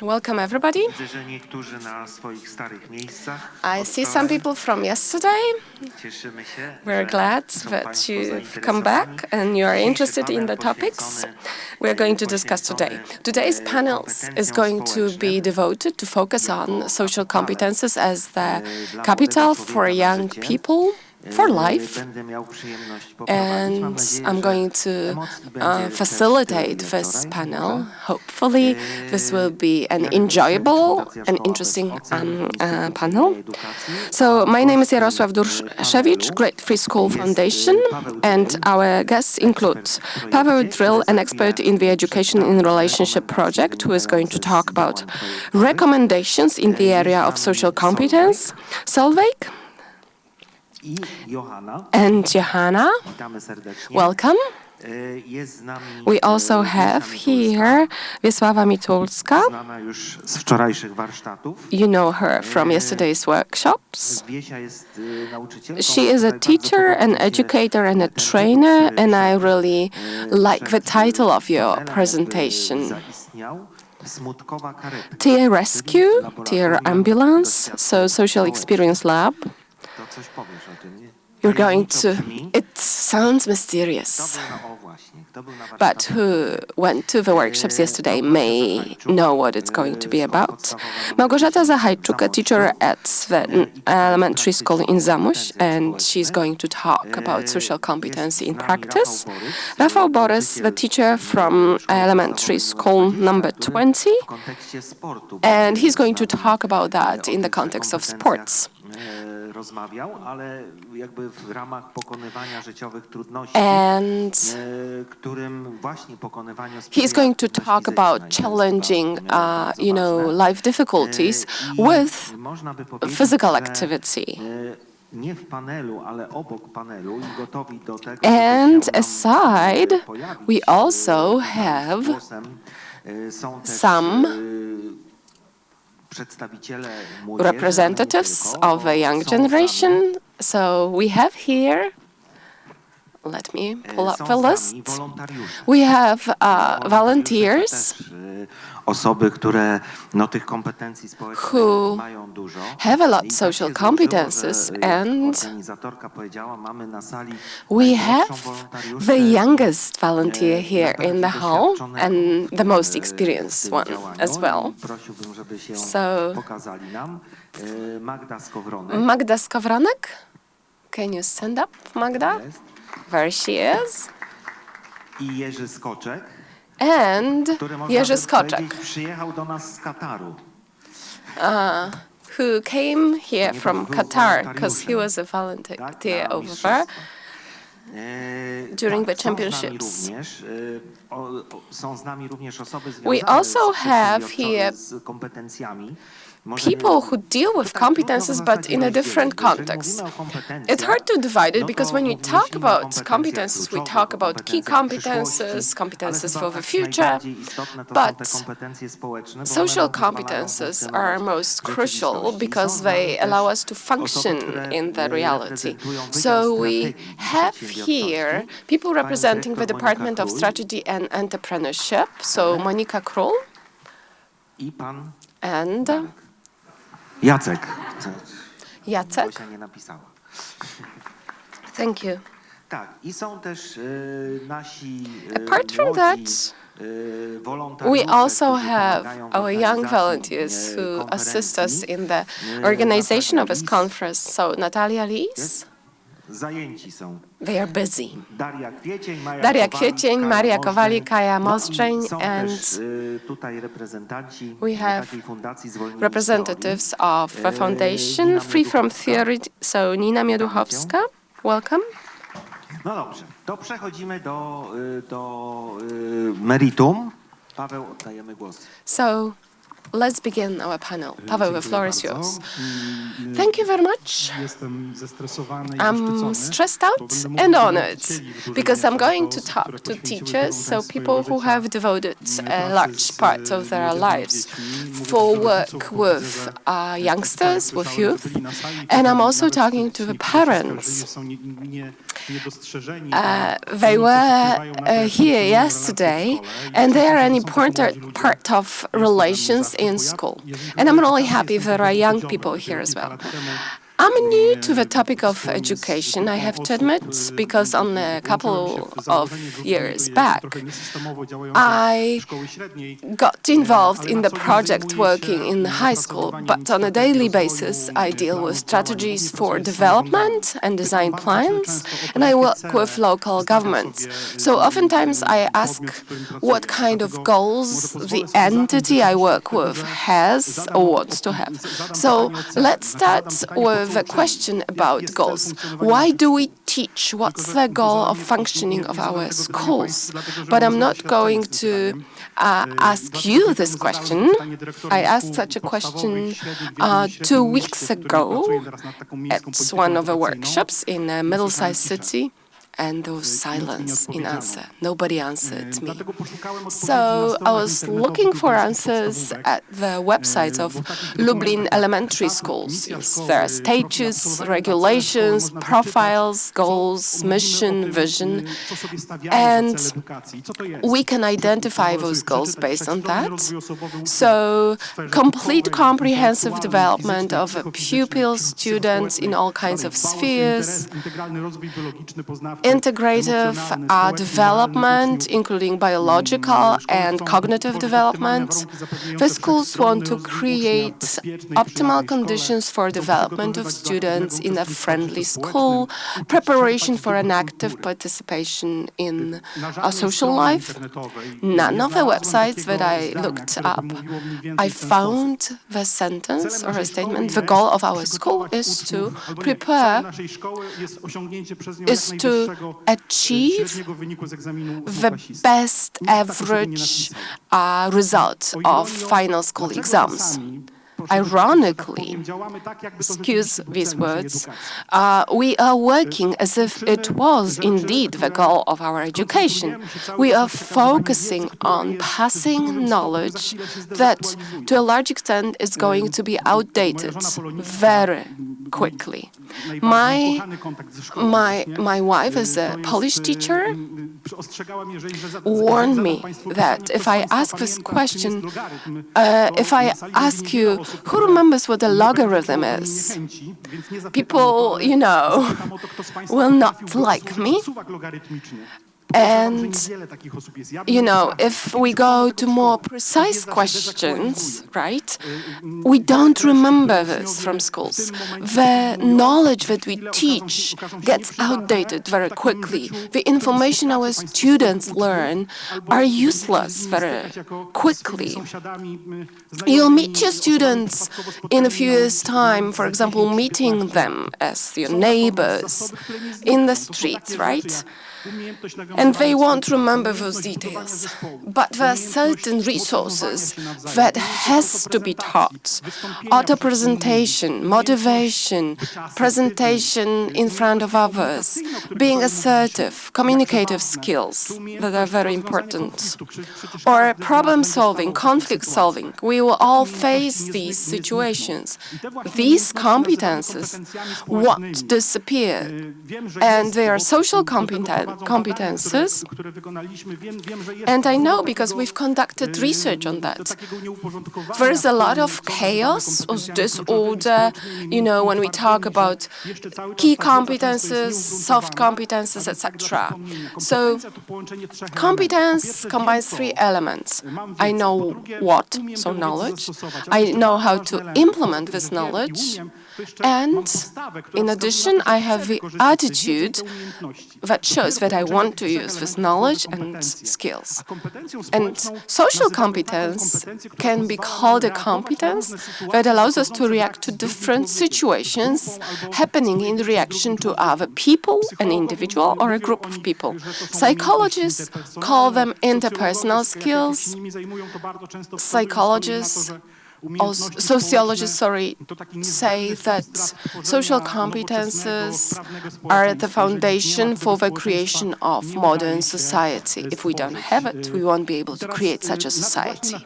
Welcome, everybody. I see some people from yesterday. We're glad that you've come back and you are interested in the topics we're going to discuss today. Today's panel is going to be devoted to focus on social competences as the capital for young people for life, and I'm going to facilitate this panel. Hopefully this will be an enjoyable and interesting panel. So my name is Jarosław Durszewicz, Great Free School Foundation, and our guests include Paweł Drill, an expert in the Education in Relationship project, who is going to talk about recommendations in the area of social competence, Solveig, and Johanna, welcome. We also have here Wiesława Mitulska. You know her from yesterday's workshops. She is a teacher, an educator, and a trainer, and I really like the title of your presentation. Tier Rescue, Tier Ambulance, so Social Experience Lab. You're going to... It sounds mysterious, but who went to the workshops yesterday may know what it's going to be about. Małgorzata Zachajczuk, a teacher at the elementary school in Zamość, and she's going to talk about social competency in practice. Rafał Borys, the teacher from elementary school number 20, and he's going to talk about that in the context of sports. And he's going to talk about challenging, life difficulties with physical activity. And aside, we also have some representatives of a young generation. So we have here, let me pull up the list. We have volunteers who have a lot of social competences, and we have the youngest volunteer here in the hall and the most experienced one as well. So, Magda Skowronek, can you stand up, Magda? There she is. And Jerzy Skoczek, who came here from Qatar because he was a volunteer over there during the championships. We also have here people who deal with competences, but in a different context. It's hard to divide it because when you talk about competences, we talk about key competences, competences for the future, but social competences are most crucial because they allow us to function in the reality. So we have here people representing the Department of Strategy and Entrepreneurship, so Monika Król and Jacek. Thank you. Apart from that, we also have our young volunteers who assist us in the organization of this conference. So Natalia Lis, they are busy. Daria Kwiecień, Maria Kowalik, Kaja Mostrzeń, and we have representatives of the foundation, Free from Theory, so Nina Mioduchowska, welcome. No dobrze, to przechodzimy do meritum. Paweł, oddajemy głos. So, let's begin our panel. Paweł, the floor is yours. Thank you very much. I'm stressed out and honored because I'm going to talk to teachers, so people who have devoted a large part of their lives for work with youngsters, with youth, and I'm also talking to the parents. They were here yesterday, and they are an important part of relations in school. And I'm really happy there are young people here as well. I'm new to the topic of education, I have to admit, because on a couple of years back, I got involved in the project working in high school, but on a daily basis, I deal with strategies for development and design plans, and I work with local governments. So oftentimes I ask what kind of goals the entity I work with has or wants to have. So let's start with a question about goals. Why do we teach? What's the goal of functioning of our schools? But I'm not going to ask you this question. I asked such a question 2 weeks ago at one of the workshops in a middle-sized city. And there was silence in answer. Nobody answered me. So I was looking for answers at the websites of Lublin elementary schools. There are statutes, regulations, profiles, goals, mission, vision, and we can identify those goals based on that. So complete comprehensive development of a pupil, students in all kinds of spheres, integrative development, including biological and cognitive development. The schools want to create optimal conditions for development of students in a friendly school, preparation for an active participation in a social life. None of the websites that I looked up, I found the sentence or a statement, the goal of our school is to prepare, is to achieve the best average result of final school exams. Ironically, excuse these words, we are working as if it was indeed the goal of our education. We are focusing on passing knowledge that, to a large extent, is going to be outdated very quickly. My wife, as a Polish teacher, warned me that if I ask this question, if I ask you, who remembers what a logarithm is? People, will not like me. And, if we go to more precise questions, right, we don't remember this from schools. The knowledge that we teach gets outdated very quickly. The information our students learn are useless very quickly. You'll meet your students in a few years' time, for example, meeting them as your neighbors in the streets, right? And they won't remember those details. But there are certain resources that has to be taught. Auto-presentation, motivation, presentation in front of others, being assertive, communicative skills that are very important. Or problem-solving, conflict-solving. We will all face these situations. These competences won't disappear. And they are social competences. And I know because we've conducted research on that. There is a lot of chaos or disorder, when we talk about key competences, soft competences, etc. So competence combines 3 elements. I know what, so knowledge. I know how to implement this knowledge. And in addition, I have the attitude that shows that I want to use this knowledge and skills. And social competence can be called a competence that allows us to react to different situations happening in reaction to other people, an individual or a group of people. Psychologists call them interpersonal skills. Sociologists, say that social competences are at the foundation for the creation of modern society. If we don't have it, we won't be able to create such a society.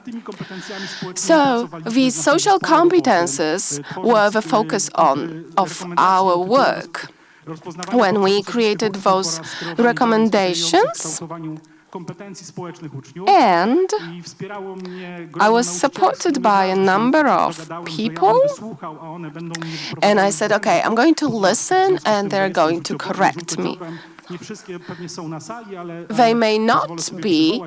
So these social competences were the focus of our work. when we created those recommendations. And I was supported by a number of people. And I said, okay, I'm going to listen and they're going to correct me. They may not be,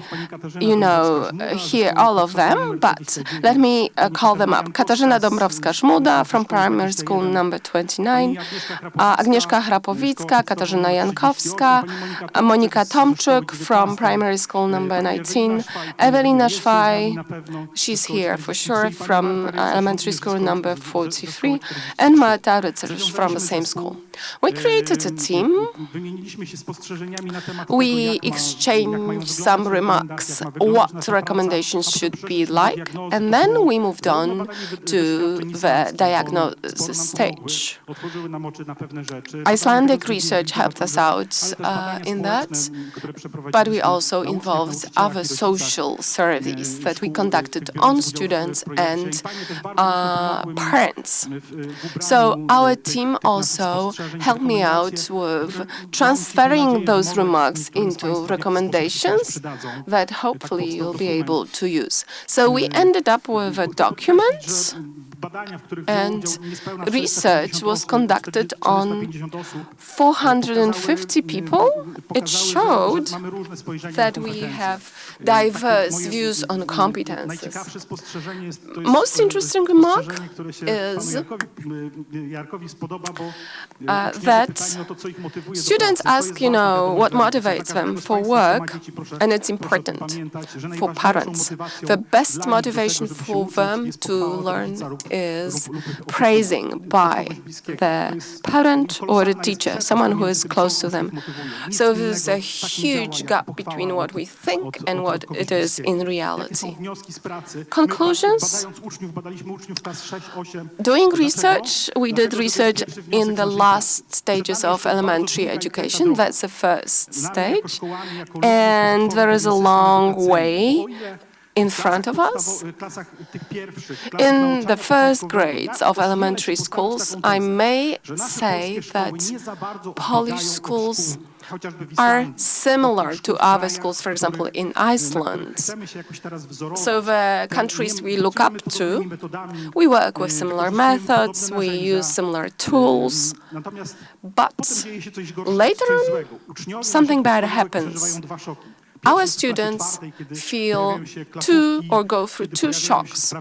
here, all of them, but let me call them up. Katarzyna Dąbrowska-Żmuda from primary school number 29, Agnieszka Hrapowicka, Katarzyna Jankowska, Monika Tomczyk from primary school number 19, Ewelina Szwaj, she's here for sure, from elementary school number 43, and Marta Rycerz from the same school. We created a team. We exchanged some remarks, what recommendations should be like, and then we moved on to the diagnosis stage. Icelandic research helped us out in that, but we also involved other social surveys that we conducted on students and parents. So our team also helped me out with transferring those remarks into recommendations that hopefully you'll be able to use. So we ended up with a document, and research was conducted on 450 people. It showed that we have diverse views on competences. Most interesting remark is that students ask, what motivates them for work, and it's important for parents. The best motivation for them to learn is praising by the parent or the teacher, someone who is close to them. So there's a huge gap between what we think and what it is in reality. Conclusions? Doing research, we did research in the last stages of elementary education. That's the first stage. And there is a long way in front of us. In the first grades of elementary schools, I may say that Polish schools are similar to other schools, for example, in Iceland. So the countries we look up to, we work with similar methods, we use similar tools, but later on, something bad happens. Our students feel go through two shocks.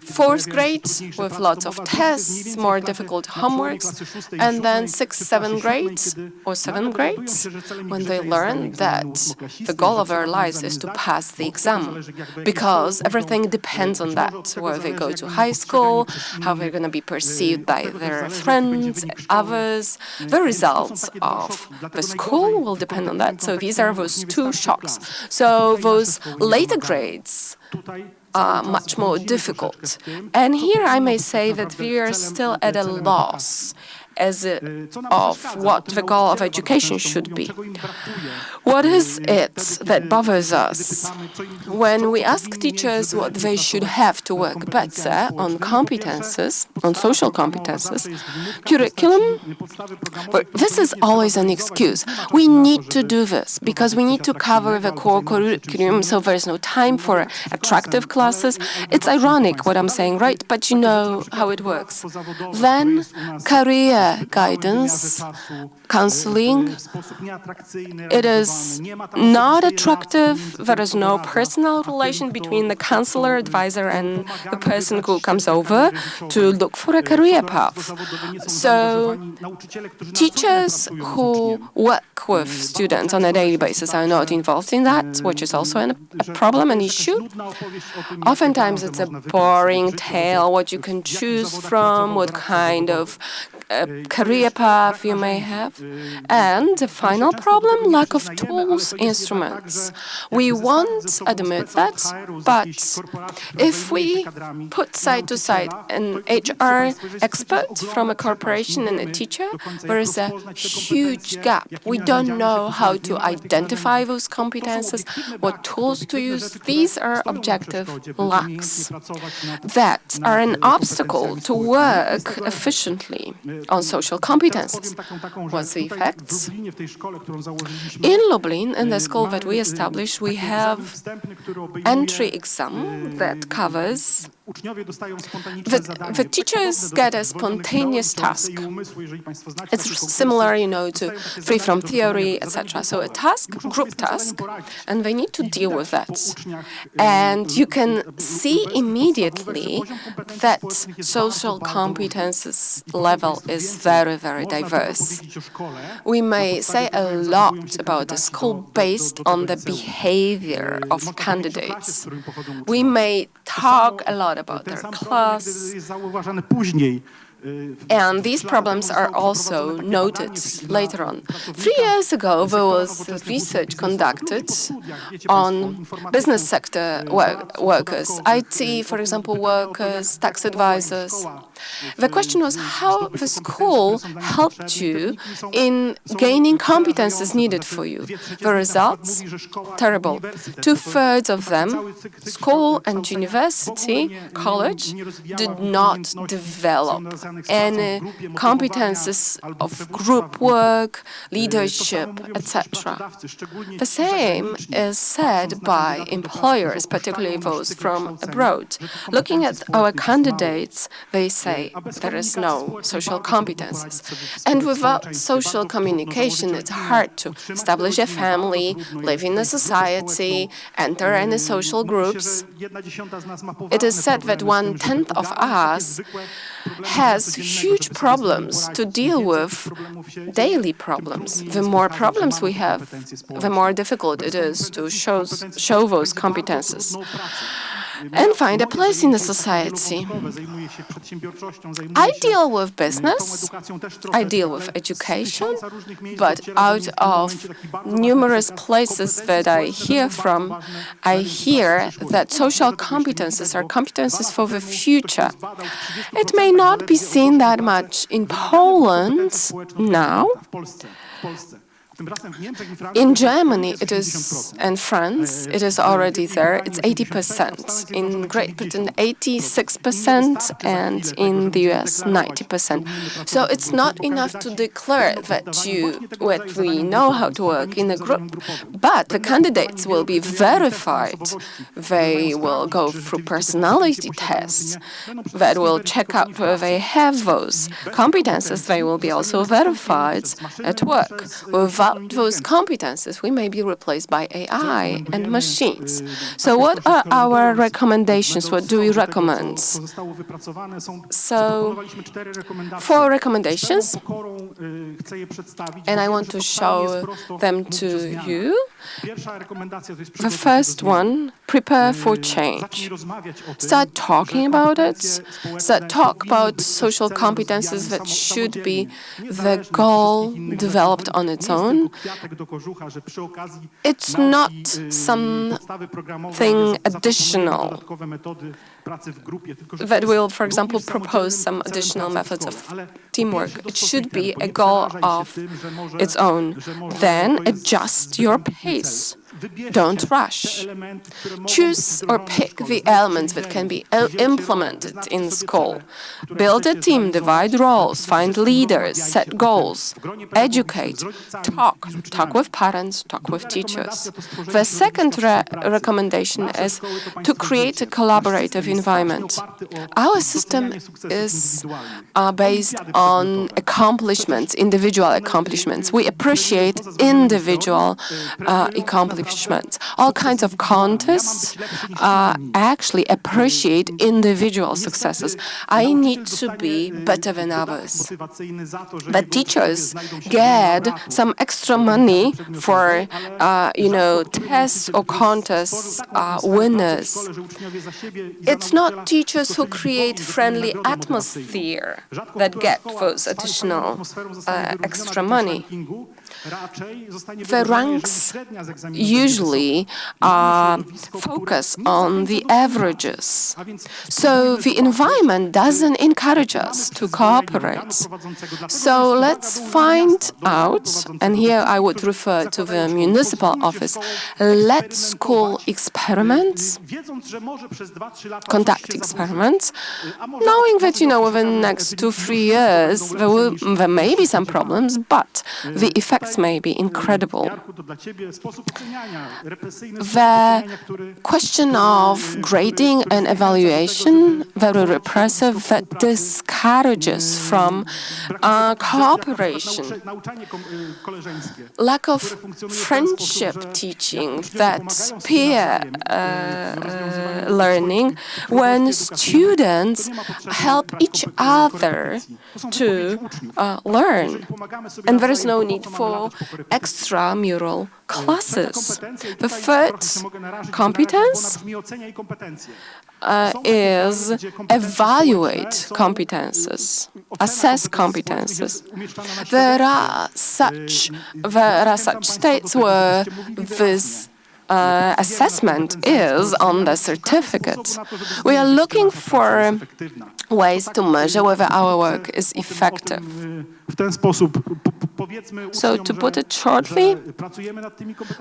Fourth grade with lots of tests, more difficult homeworks, and then 6th, 7th grades or 7th grades when they learn that the goal of their lives is to pass the exam, because everything depends on that, where they go to high school, how they're going to be perceived by their friends, others. The results of the school will depend on that. So these are those two shocks. So those later grades are much more difficult. And here I may say that we are still at a loss of what the goal of education should be. What is it that bothers us? When we ask teachers what they should have to work better on competences, on social competences, curriculum, this is always an excuse. We need to do this because we need to cover the core curriculum, so there's no time for attractive classes. It's ironic what I'm saying, right? But you know how it works. Then career guidance, counseling, it is not attractive. There is no personal relation between the counselor, advisor, and the person who comes over to look for a career path. So teachers who work with students on a daily basis are not involved in that, which is also a problem, an issue. Oftentimes it's a boring tale, what you can choose from, what kind of career path you may have. And the final problem, lack of tools, instruments. We won't admit that, but if we put side to side an HR expert from a corporation and a teacher, there is a huge gap. We don't know how to identify those competences, what tools to use. These are objective lacks that are an obstacle to work efficiently. on social competences. What's the effects? In Lublin, in the school that we established, we have entry exam that covers the teachers get a spontaneous task. It's similar, to free from theory, etc. So a task, group task, and they need to deal with that. And you can see immediately that social competences level is very, very diverse. We may say a lot about the school based on the behavior of candidates. We may talk a lot about their class, and these problems are also noted later on. 3 years ago, there was research conducted on business sector workers, IT, for example, workers, tax advisors. The question was how the school helped you in gaining competences needed for you. The results? Terrible. 2/3 of them, school and university, college, did not develop any competences of group work, leadership, etc. The same is said by employers, particularly those from abroad. Looking at our candidates, they say there is no social competences. And without social communication, it's hard to establish a family, live in a society, enter any social groups. It is said that 1/10 of us has huge problems to deal with, daily problems. The more problems we have, the more difficult it is to show those competences and find a place in the society. I deal with business, I deal with education, but out of numerous places that I hear from, I hear that social competences are competences for the future. It may not be seen that much in Poland now. In Germany, it is, and France, it is already there. It's 80%. In Great Britain, 86%, and in the US, 90%. So it's not enough to declare that we know how to work in a group, but the candidates will be verified. They will go through personality tests that will check out whether they have those competences. They will be also verified at work. Without those competences, we may be replaced by AI and machines. So what are our recommendations? What do we recommend? So, 4 recommendations, and I want to show them to you. The first one, prepare for change. Start talking about it. Start talk about social competences that should be the goal developed on its own. It's not something additional that will, for example, propose some additional methods of teamwork. It should be a goal of its own. Then adjust your pace. Don't rush. Choose or pick the elements that can be implemented in school. Build a team, divide roles, find leaders, set goals, educate, talk with parents, talk with teachers. The second recommendation is to create a collaborative environment. Our system is based on accomplishments, individual accomplishments. We appreciate individual accomplishments. All kinds of contests actually appreciate individual successes. I need to be better than others. The teachers get some extra money for, tests or contests winners. It's not teachers who create friendly atmosphere that get those additional extra money. The ranks usually focus on the averages. So the environment doesn't encourage us to cooperate. So let's find out, and here I would refer to the municipal office, let's call experiments, conduct experiments, knowing that, within the next 2-3 years, there may be some problems, but the effects may be incredible. The question of grading and evaluation, very repressive, that discourages from cooperation. Lack of friendship teaching, that peer learning, when students help each other to learn. And there is no need for extramural classes. The third competence is evaluate competences, assess competences. There are such states where this assessment is on the certificate. We are looking for ways to measure whether our work is effective. So to put it shortly,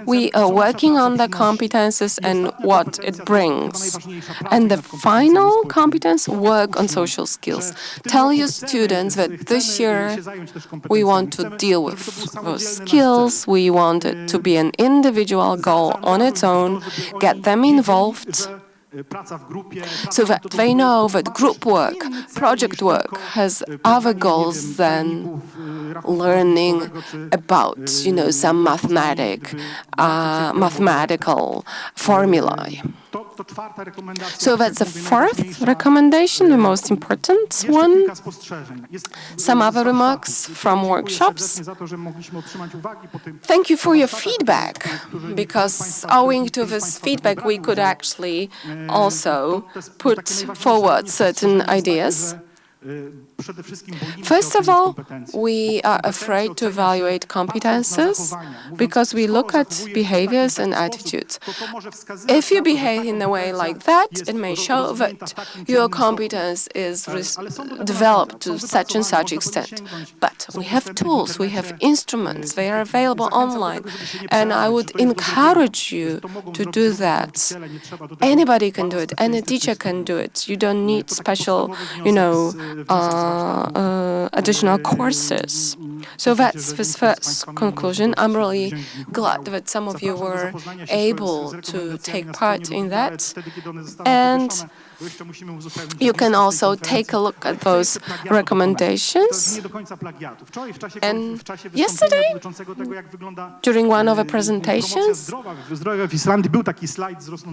we are working on the competences and what it brings. And the final competence, work on social skills. Tell your students that this year we want to deal with those skills, we want it to be an individual goal on its own, get them involved, so that they know that group work, project work has other goals than learning about, some mathematical formulae. So that's the fourth recommendation, the most important one. Some other remarks from workshops. Thank you for your feedback, because owing to this feedback, we could actually also put forward certain ideas. First of all, we are afraid to evaluate competences because we look at behaviors and attitudes. If you behave in a way like that, it may show that your competence is developed to such and such extent. But we have tools, we have instruments, they are available online, and I would encourage you to do that. Anybody can do it, any teacher can do it. You don't need special, additional courses. So that's this first conclusion. I'm really glad that some of you were able to take part in that. And you can also take a look at those recommendations. And yesterday, during one of the presentations,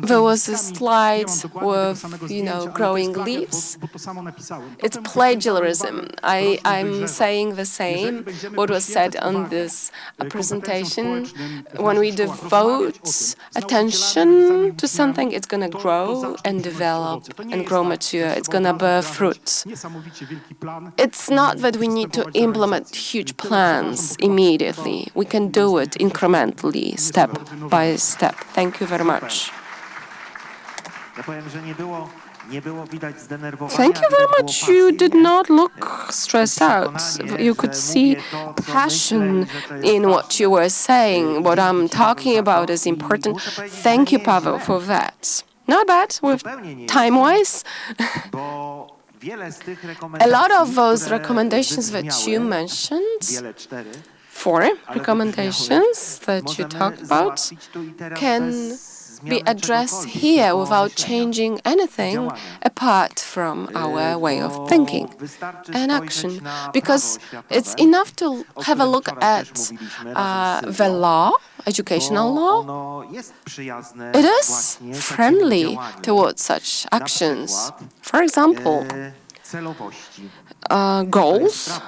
there was a slide with, growing leaves. It's plagiarism. I'm saying the same, what was said on this presentation. When we devote attention to something, it's going to grow and develop and grow mature. It's going to bear fruit. It's not that we need to implement huge plans immediately. We can do it incrementally, step by step. Thank you very much. Thank you very much. You did not look stressed out. You could see passion in what you were saying. What I'm talking about is important. Thank you, Paweł, for that. Not bad with time-wise. A lot of those recommendations that you mentioned, 4 recommendations that you talked about, can be addressed here without changing anything apart from our way of thinking and action. Because it's enough to have a look at the law, educational law. It is friendly towards such actions. For example, goals.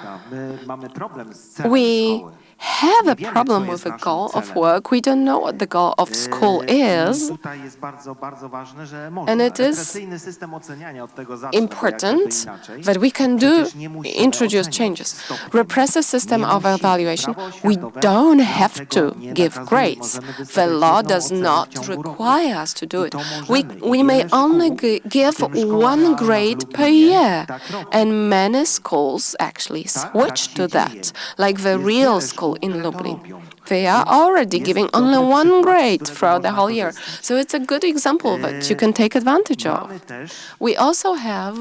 We have a problem with the goal of work, we don't know what the goal of school is. Tutaj jest bardzo, bardzo ważne, że można. And it is Represyjny system oceniania, od tego zacznę, bo jak important to inaczej. that we can Przecież nie musimy introduce oceniać changes. stopniem. Repressive system Nie of musimy. evaluation, Prawo we oświatowe don't nam have tego to nie give nakazuje. grades. Możemy The wystawiać law jedną does ocenę not w ciągu roku. require us to do I it. to możemy. I We may wiele only szkół, give w tym szkoła one realna w grade per Lublinie, year. tak robi. And many schools actually switch to that, like the Jest real wiele school szkół, in które to Lublin. robią. They are Więc already jest giving dobry only one przykład, z grade którego throughout the można whole year. korzystać. So it's a good example that you can take advantage of. Mamy też We also have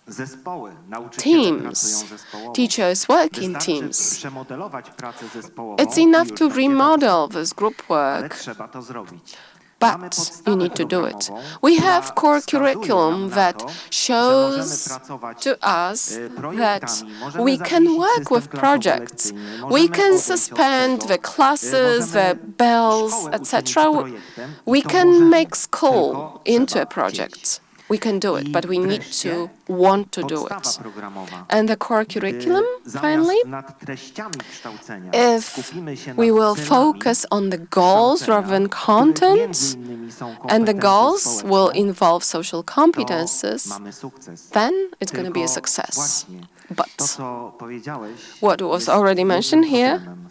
zespoły. Nauczyciele teams, pracują zespołowo. teachers work in Wystarczy teams. przemodelować pracę zespołową It's i enough już to będzie remodel this group dobrze. Ale work, trzeba to zrobić. Mamy but podstawę you need to do it. programową, We która have core wskazuje curriculum nam na that to, że shows możemy pracować to us that projektami, możemy we can zawiesić work system with projects. klasowo-lekcyjny, We możemy can odejść od suspend tego, the classes, the możemy bells, szkołę etc. uczynić projektem i We to can możemy, make school tylko into trzeba a project. chcieć. We can do it, I but we need wreszcie to want to do podstawa it. programowa. And the core curriculum, finally, Zamiast nad treściami kształcenia if skupimy się we nad will celami focus on the goals kształcenia, rather than których content, między innymi są and the kompetencje goals will społeczne, involve social to competences, mamy sukces. then it's going to be a Tylko success. właśnie to, But co powiedziałeś, what was jest already mentioned jednym here problemem.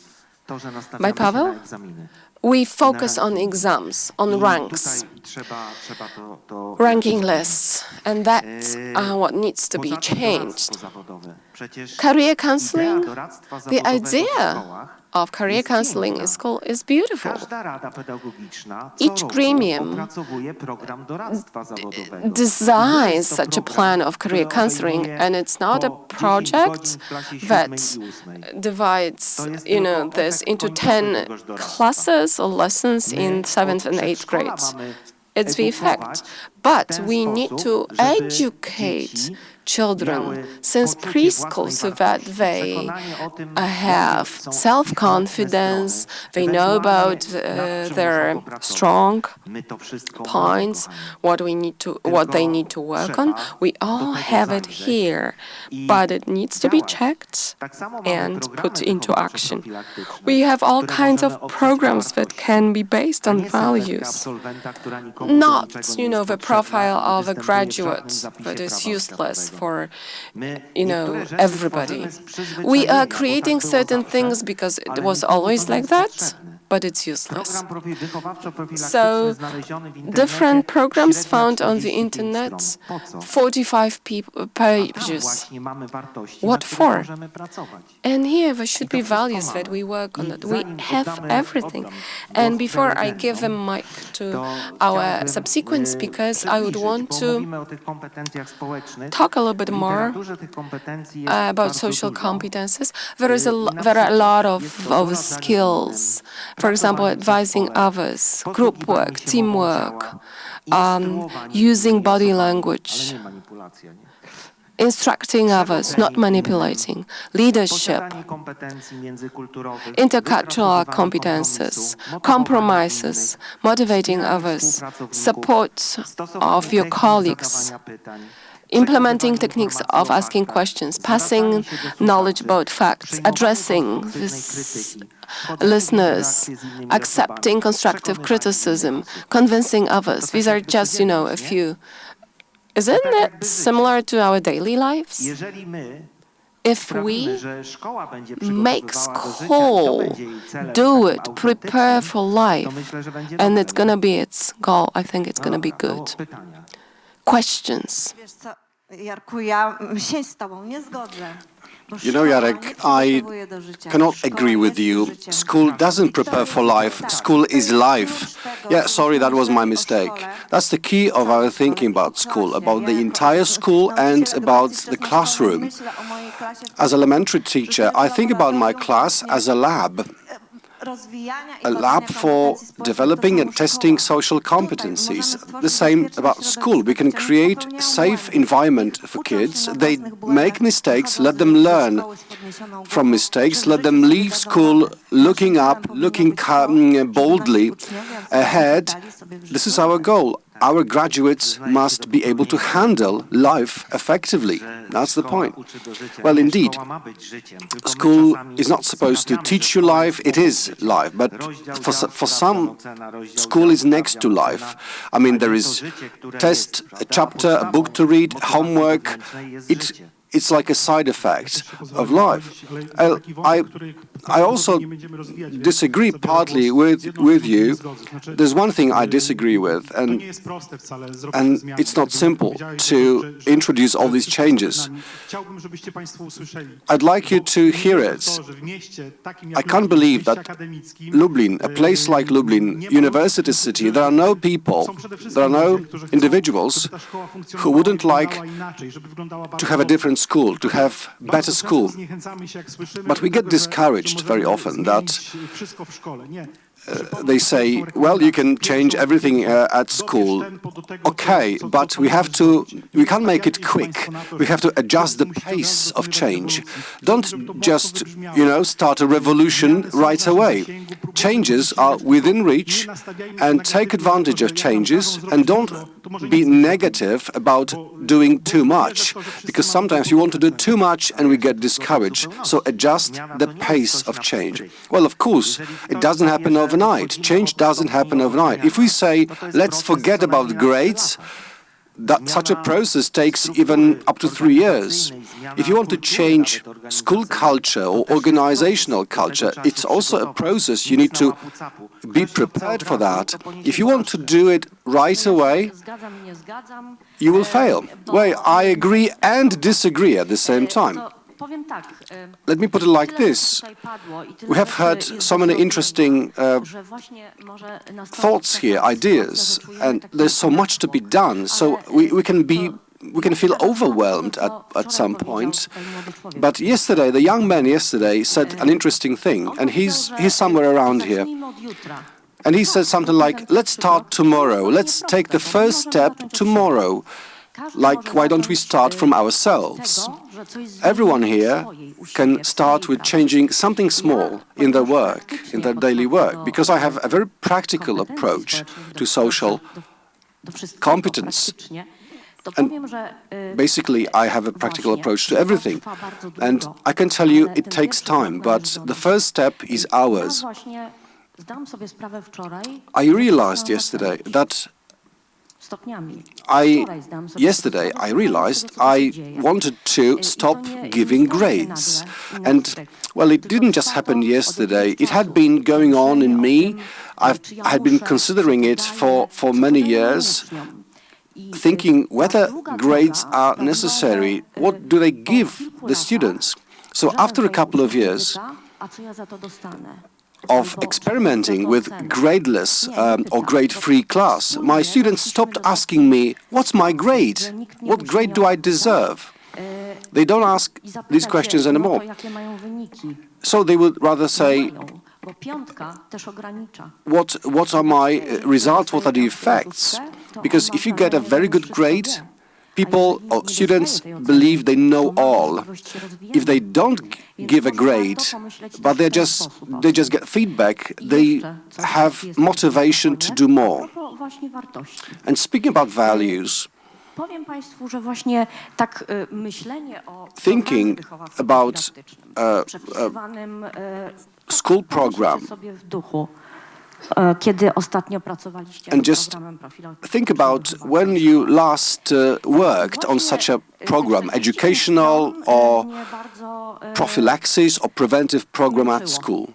To, że nastawiamy się Paweł, na egzaminy. we focus on exams, on I ranks, tutaj trzeba to ranking lists, and that's what needs to be Poza tym changed. doradztwo zawodowe. Przecież Career idea counseling, doradztwa the zawodowego w idea szkołach of career jest counseling piękna. in school is beautiful. Każda rada pedagogiczna co Each roku gremium opracowuje program doradztwa zawodowego. Designs such a plan of career counseling, and it's not a project that divides, this into 10 classes or lessons in 7th and 8th grades. It's the effect. But we need to educate children since preschool so that they have self-confidence, they know about their strong points, what they need to work on. We all have it here, but it needs to be checked and put into action. We have all kinds of programs that can be based on values, not, the profile of a graduate that is useless for, everybody. We are creating certain things because it was always like that, but it's useless. So, different programs found on the internet, 45 pages. What for? And here there should be values that we work on, that we have everything. And before I give the mic to our subsequent speakers, I would want to talk a little bit more about social competences. There are a lot of skills. For example, advising others, group work, teamwork, using body language, instructing others, not manipulating, leadership, intercultural competences, compromises, motivating others, support of your colleagues, implementing techniques of asking questions, passing knowledge about facts, addressing listeners, accepting constructive criticism, convincing others. These are just, a few. Isn't it similar to our daily lives? If we make school do it, prepare for life, and it's going to be its goal, I think it's going to be good. Questions? Jarek, I cannot agree with you. School doesn't prepare for life. School is life. Yeah, sorry, that was my mistake. That's the key of our thinking about school, about the entire school and about the classroom. As an elementary teacher, I think about my class as a lab for developing and testing social competencies. The same about school. We can create a safe environment for kids. They make mistakes, let them learn from mistakes, let them leave school looking up, looking boldly ahead. This is our goal. our graduates must be able to handle life effectively. That's the point. Well, indeed, school is not supposed to teach you life, it is life. But for some, school is next to life. I mean, there is test, a chapter, a book to read, homework. It's like a side effect of life. I also disagree partly with you. There's one thing I disagree with, and it's not simple to introduce all these changes. I'd like you to hear it. I can't believe that Lublin, a place like Lublin, university city, there are no people, there are no individuals who wouldn't like to have a different school, to have better school. But we get discouraged very often that they say, well, you can change everything at school. Okay, but we can't make it quick. We have to adjust the pace of change. Don't just, start a revolution right away. Changes are within reach, and take advantage of changes, and don't be negative about doing too much, because sometimes you want to do too much and we get discouraged. So adjust the pace of change. Well, of course, it doesn't happen overnight. Change doesn't happen overnight. If we say, let's forget about grades, such a process takes even up to 3 years. If you want to change school culture or organizational culture, it's also a process. You need to be prepared for that. If you want to do it right away, you will fail. Well, I agree and disagree at the same time. Let me put it like this. We have heard so many interesting thoughts here, ideas, and there's so much to be done. So we can feel overwhelmed at some point. But yesterday, the young man yesterday said an interesting thing, and he's somewhere around here. And he said something like, let's start tomorrow. Let's take the first step tomorrow. Like, why don't we start from ourselves? Everyone here can start with changing something small in their work, in their daily work, because I have a very practical approach to social competence. And basically, I have a practical approach to everything. And I can tell you it takes time, but the first step is ours. I realized yesterday that I realized I wanted to stop giving grades. And, well, it didn't just happen yesterday. It had been going on in me. I had been considering it for many years, thinking whether grades are necessary. What do they give the students? So after a couple of years of experimenting with gradeless or grade-free class, my students stopped asking me, what's my grade? What grade do I deserve? They don't ask these questions anymore. So they would rather say, what are my results, what are the effects? Because if you get a very good grade, people or students believe they know all. If they don't give a grade, but they just get feedback, they have motivation to do more. And speaking about values, thinking about school program, and just think about when you last worked on such a program, educational or prophylaxis or preventive program at school.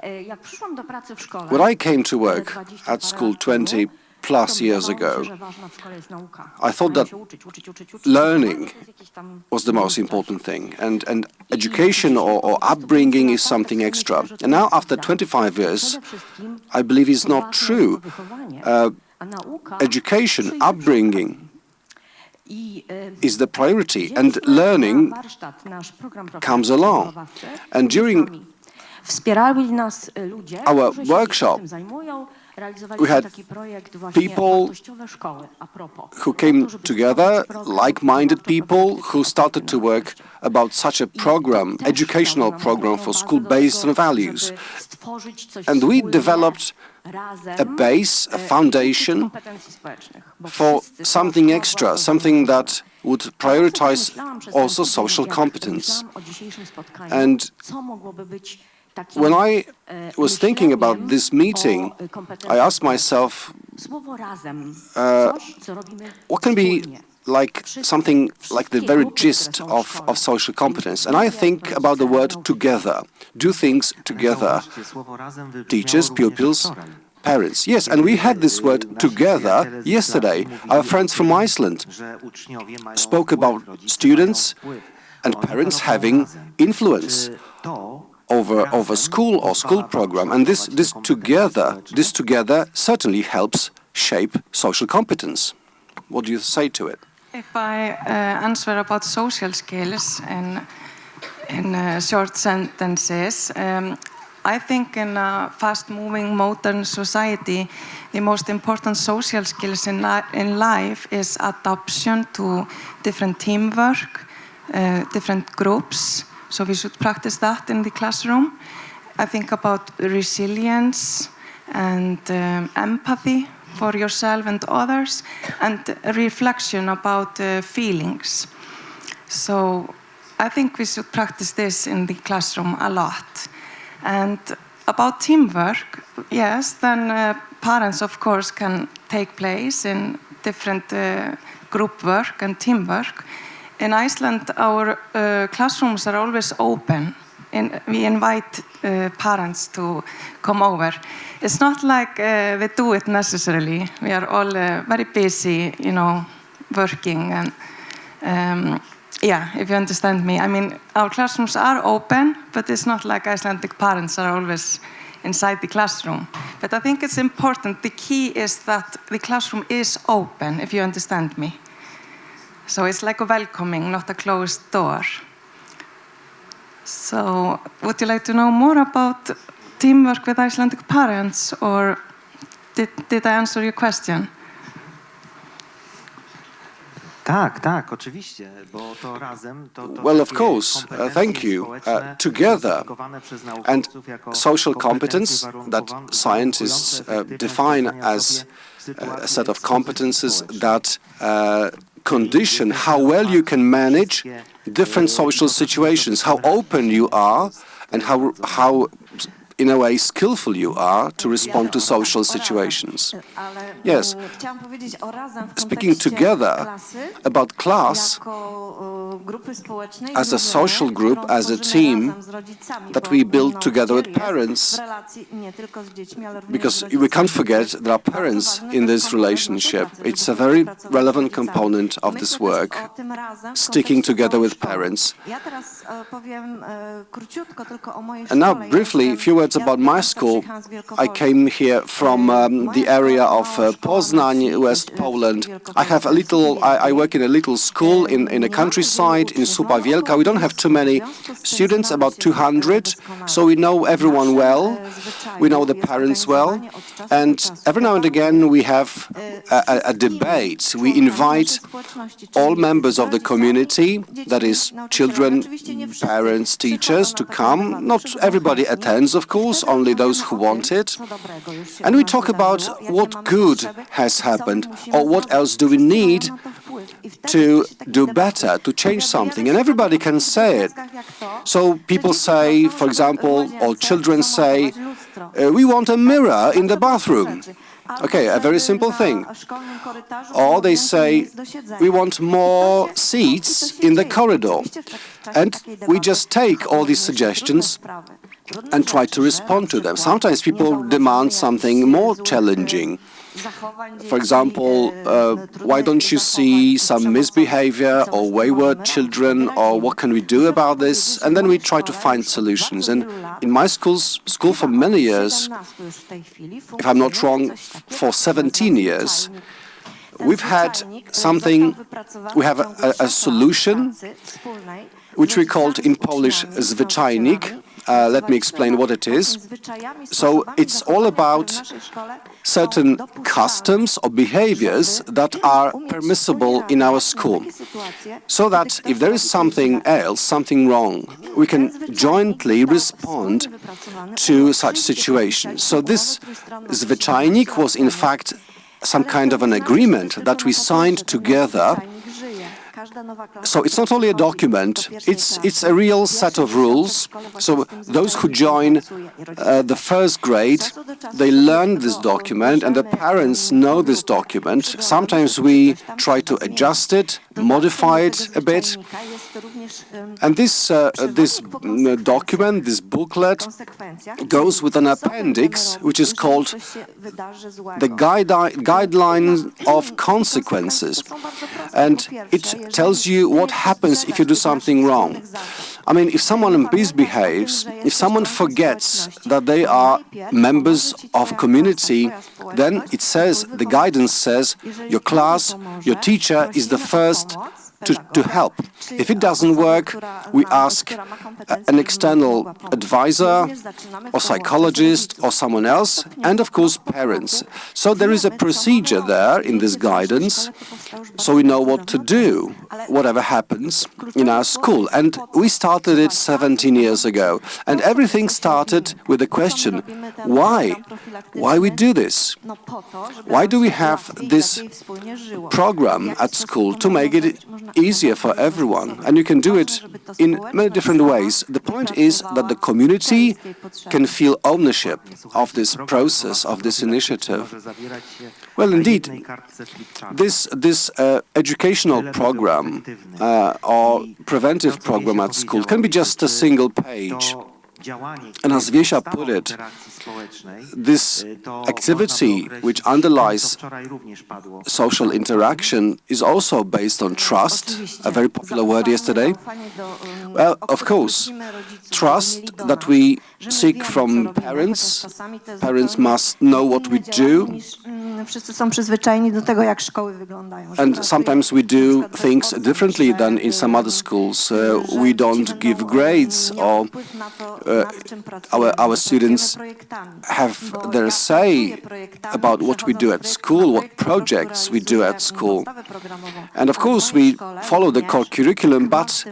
When I came to work at school 20 plus years ago, I thought that learning was the most important thing, and education or upbringing is something extra. And now, after 25 years, I believe it's not true. Education, upbringing is the priority, and learning comes along. And during our workshop, we had people who came together, like-minded people, who started to work about such a program, educational program for school based on values. And we developed a base, a foundation for something extra, something that would prioritize also social competence. And when I was thinking about this meeting, I asked myself, what can be like something like the very gist of social competence? And I think about the word together. Do things together. Teachers, pupils, parents. Yes, and we had this word together yesterday. Our friends from Iceland spoke about students and parents having influence over school or school program, and this together certainly helps shape social competence. What do you say to it? If I answer about social skills in short sentences, I think in a fast-moving modern society, the most important social skills in life is adaptation to different teamwork, different groups. So we should practice that in the classroom. I think about resilience and empathy for yourself and others, and reflection about feelings. So I think we should practice this in the classroom a lot. And about teamwork, yes, then parents, of course, can take place in different group work and teamwork. In Iceland, our classrooms are always open, and we invite parents to come over. It's not like we do it necessarily. We are all very busy, working, and yeah, if you understand me. I mean, our classrooms are open, but it's not like Icelandic parents are always inside the classroom. But I think it's important. The key is that the classroom is open, if you understand me. So it's like a welcoming, not a closed door. So would you like to know more about teamwork with Icelandic parents, or did I answer your question? Tak, oczywiście, bo to razem to well, of course, thank you. Together, and social competence that scientists define as a set of competences that condition how well you can manage different social situations, how open you are, and how in a way skillful you are to respond to social situations. Yes, speaking together about class as a social group, as a team that we build together with parents, because we can't forget there are parents in this relationship. It's a very relevant component of this work, sticking together with parents. And now briefly, a few words about my school. I came here from the area of Poznań, West Poland. I work in a little school in a countryside in Supa Wielka. We don't have too many students, about 200, so we know everyone well. We know the parents well, and every now and again we have a debate. We invite all members of the community, that is children, parents, teachers, to come. Not everybody attends, of course, only those who want it. And we talk about what good has happened, or what else do we need to do better, to change something, and everybody can say it. So people say, for example, or children say, we want a mirror in the bathroom. Okay, a very simple thing. Or they say, we want more seats in the corridor. And we just take all these suggestions and try to respond to them. Sometimes people demand something more challenging. For example, why don't you see some misbehavior or wayward children, or what can we do about this? And then we try to find solutions. And in my school for many years, if I'm not wrong, for 17 years, we have a solution which we called in Polish zwyczajnik. let me explain what it is. So it's all about certain customs or behaviors that are permissible in our school. So that if there is something else, something wrong, we can jointly respond to such situations. So this zwyczajnik was in fact some kind of an agreement that we signed together. So it's not only a document, it's a real set of rules. So those who join the first grade, they learn this document and the parents know this document. Sometimes we try to adjust it, modify it a bit. And this document, this booklet, goes with an appendix which is called the Guideline of Consequences. And it tells you what happens if you do something wrong. I mean, if someone misbehaves, if someone forgets that they are members of community, then it says, the guidance says, your class, your teacher is the first to help. If it doesn't work, we ask an external advisor or psychologist or someone else, and of course parents. So there is a procedure there in this guidance, so we know what to do, whatever happens in our school. And we started it 17 years ago. And everything started with the question, why? Why we do this? Why do we have this program at school to make it easier for everyone? And you can do it in many different ways. The point is that the community can feel ownership of this process, of this initiative. Well, indeed, this educational program or preventive program at school can be just a single page. And as Wiesia put it, this activity which underlies social interaction is also based on trust, a very popular word yesterday. Well, of course, trust that we seek from parents. Parents must know what we do. And sometimes we do things differently than in some other schools. We don't give grades, or our students have their say about what we do at school, what projects we do at school. And of course we follow the core curriculum, but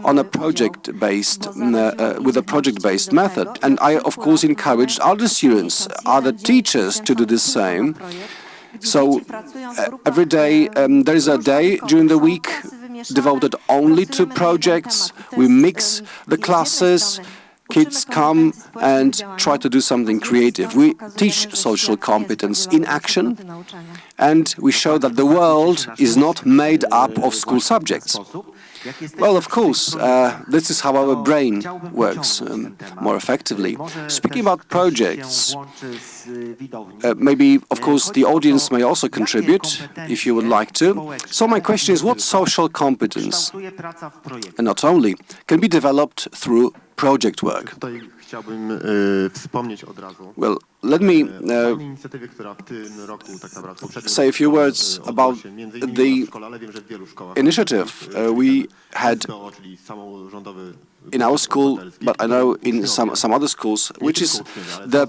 on a project-based, with a project-based method. And I of course encouraged other students, other teachers to do the same. So every day, there is a day during the week devoted only to projects. We mix the classes. Kids come and try to do something creative. We teach social competence in action, and we show that the world is not made up of school subjects. Well, of course, this is how our brain works more effectively. Speaking about projects, maybe, of course, the audience may also contribute, if you would like to. So my question is, what social competence, and not only, can be developed through project work? Well, let me say a few words about the initiative we had in our school, but I know in some other schools, which is the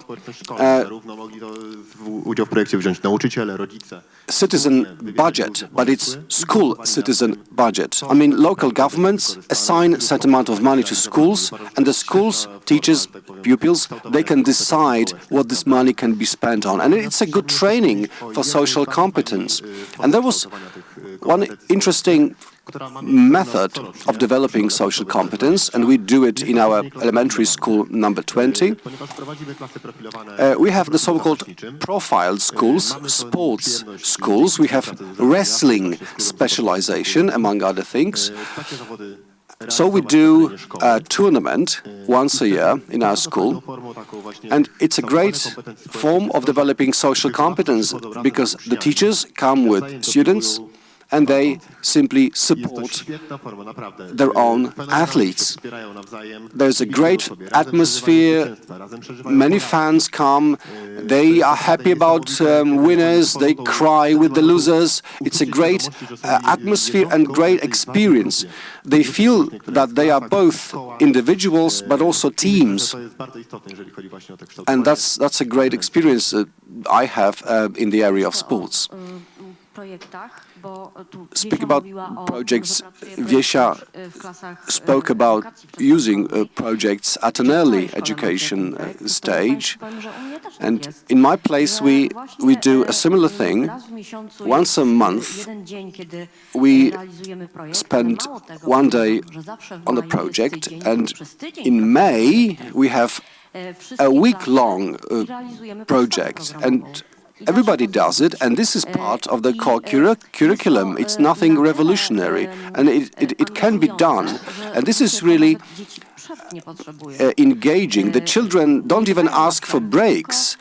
citizen budget, but it's school citizen budget. I mean, local governments assign a certain amount of money to schools, and the schools, teachers, pupils, they can decide what this money can be spent on. And it's a good training for social competence. And there was one interesting method of developing social competence, and we do it in our elementary school number 20. We have the so-called profiled schools, sports schools. We have wrestling specialization, among other things. So we do a tournament once a year in our school, and it's a great form of developing social competence because the teachers come with students and they simply support their own athletes. There's a great atmosphere, many fans come, they are happy about winners, they cry with the losers. It's a great atmosphere and great experience. They feel that they are both individuals but also teams. And that's a great experience I have in the area of sports. Speak about projects. Wiesia spoke about using projects at an early education stage. And in my place, we do a similar thing. Once a month, we spend one day on a project, and in May, we have a week-long project. And everybody does it, and this is part of the core curriculum. It's nothing revolutionary, and it can be done. And this is really engaging. The children don't even ask for breaks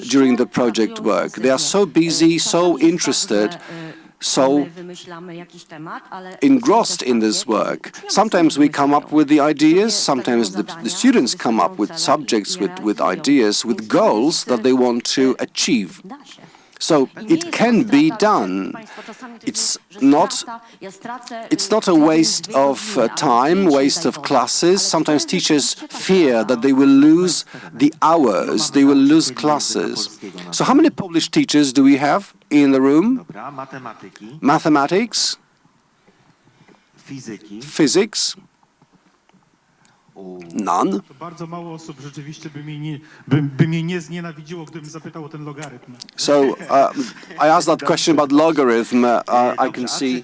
during the project work. They are so busy, so interested, so engrossed in this work. Sometimes we come up with the ideas, sometimes the students come up with subjects, with ideas, with goals that they want to achieve. So it can be done. It's not a waste of time, waste of classes. Sometimes teachers fear that they will lose the hours, they will lose classes. So how many Polish teachers do we have in the room? Mathematics, physics. None. So I asked that question about logarithm. I can see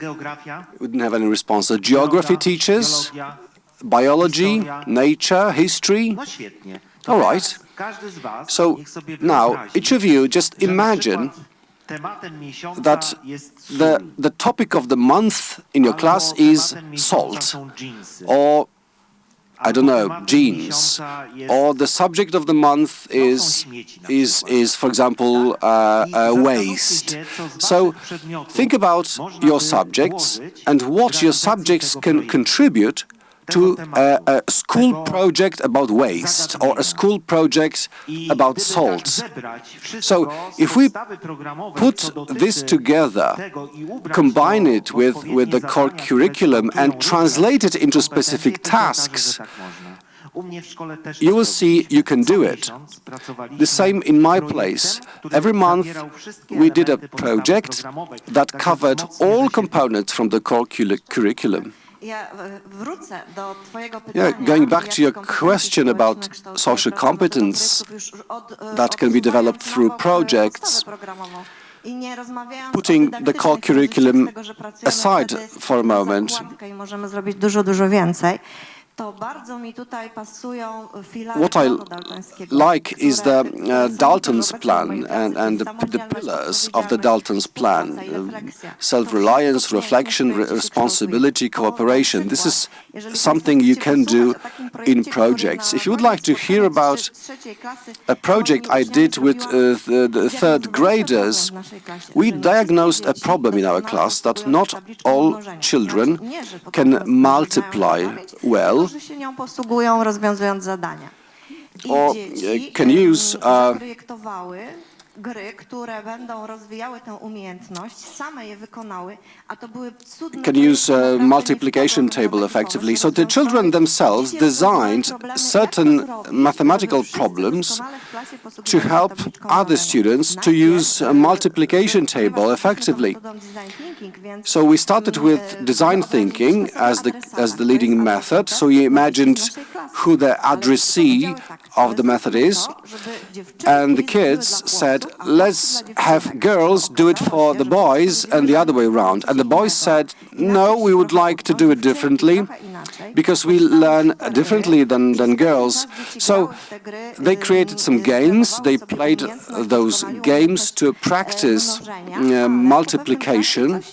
we didn't have any response. So geography teachers, biology, nature, history. All right. So now each of you just imagine that the topic of the month in your class is salt, or I don't know, jeans, or the subject of the month is for example, waste. So think about your subjects and what your subjects can contribute to a school project about waste or a school project about salt. So if we put this together, combine it with the core curriculum and translate it into specific tasks, you will see you can do it. The same in my place. Every month we did a project that covered all components from the core curriculum. Going back to your question about social competence that can be developed through projects, putting the core curriculum aside for a moment, what I like is the Dalton's plan and the pillars of the Dalton's plan. Self-reliance, reflection, responsibility, cooperation. This is something you can do in projects. If you would like to hear about a project I did with the third graders, we diagnosed a problem in our class that not all children can multiply well, or can use gry, które będą rozwijały tę umiejętność, same je wykonały, a to były cudne... Can use a multiplication table effectively. So the children themselves designed certain mathematical problems to help other students to use a multiplication table effectively. So we started with design thinking as the leading method. So we imagined who the addressee of the method is, and the kids said, let's have girls do it for the boys and the other way around. And the boys said, no, we would like to do it differently because we learn differently than girls. So they created some games, they played those games to practice multiplication,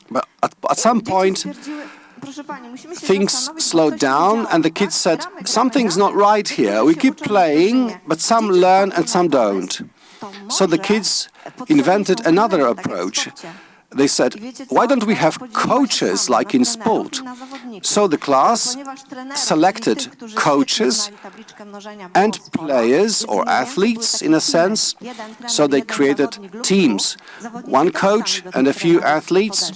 but at some point things slowed down and the kids said, something's not right here. We keep playing, but some learn and some don't. So the kids invented another approach. they said, why don't we have coaches like in sport? So the class selected coaches and players or athletes in a sense. So they created teams, one coach and a few athletes.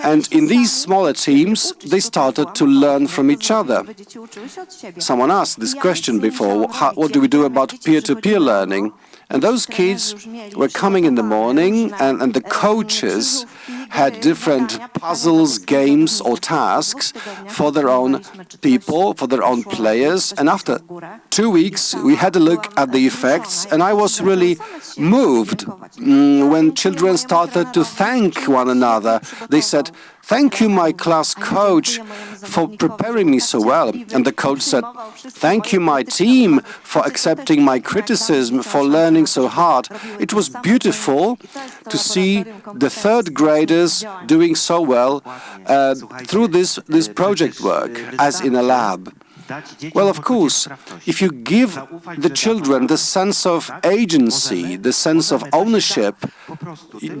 And in these smaller teams, they started to learn from each other. Someone asked this question before, what do we do about peer-to-peer learning? And those kids were coming in the morning, and the coaches had different puzzles, games or tasks for their own people, for their own players. And after 2 weeks, we had a look at the effects, and I was really moved when children started to thank one another. They said, "Thank you, my class coach, for preparing me so well." And the coach said, "Thank you, my team, for accepting my criticism, for learning so hard." It was beautiful to see the third graders doing so well through this project work, as in a lab. Well, of course, if you give the children the sense of agency, the sense of ownership,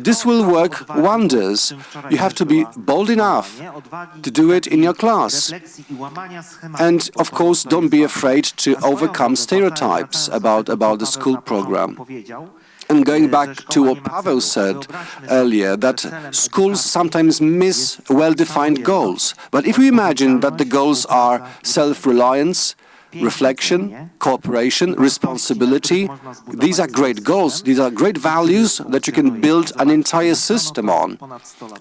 this will work wonders. You have to be bold enough to do it in your class. And, of course, don't be afraid to overcome stereotypes about the school program. And going back to what Pavel said earlier, that schools sometimes miss well-defined goals. But if we imagine that the goals are self-reliance, reflection, cooperation, responsibility, these are great goals, these are great values that you can build an entire system on.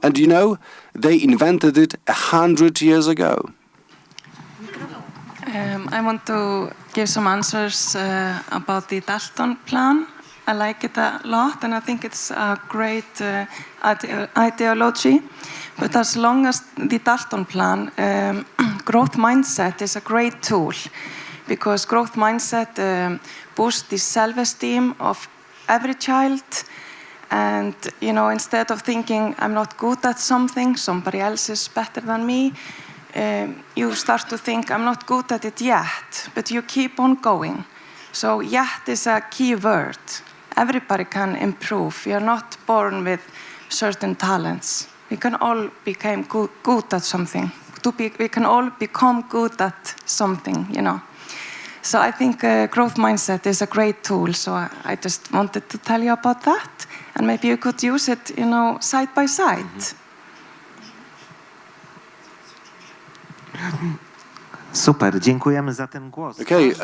And you know, they invented it 100 years ago. I want to give some answers about the Dalton plan. I like it a lot, and I think it's a great ideology. But as long as the Dalton plan, growth mindset is a great tool, because growth mindset boosts the self-esteem of every child. And, you know, instead of thinking, I'm not good at something, somebody else is better than me, you start to think, I'm not good at it yet, but you keep on going. So yet is a key word. Everybody can improve. We are not born with certain talents. We can all become good at something. We can all become good at something, you know. So I think growth mindset is a great tool. So I just wanted to tell you about that. And maybe you could use it, you know, side by side. Super, dziękujemy za ten głos. Okay,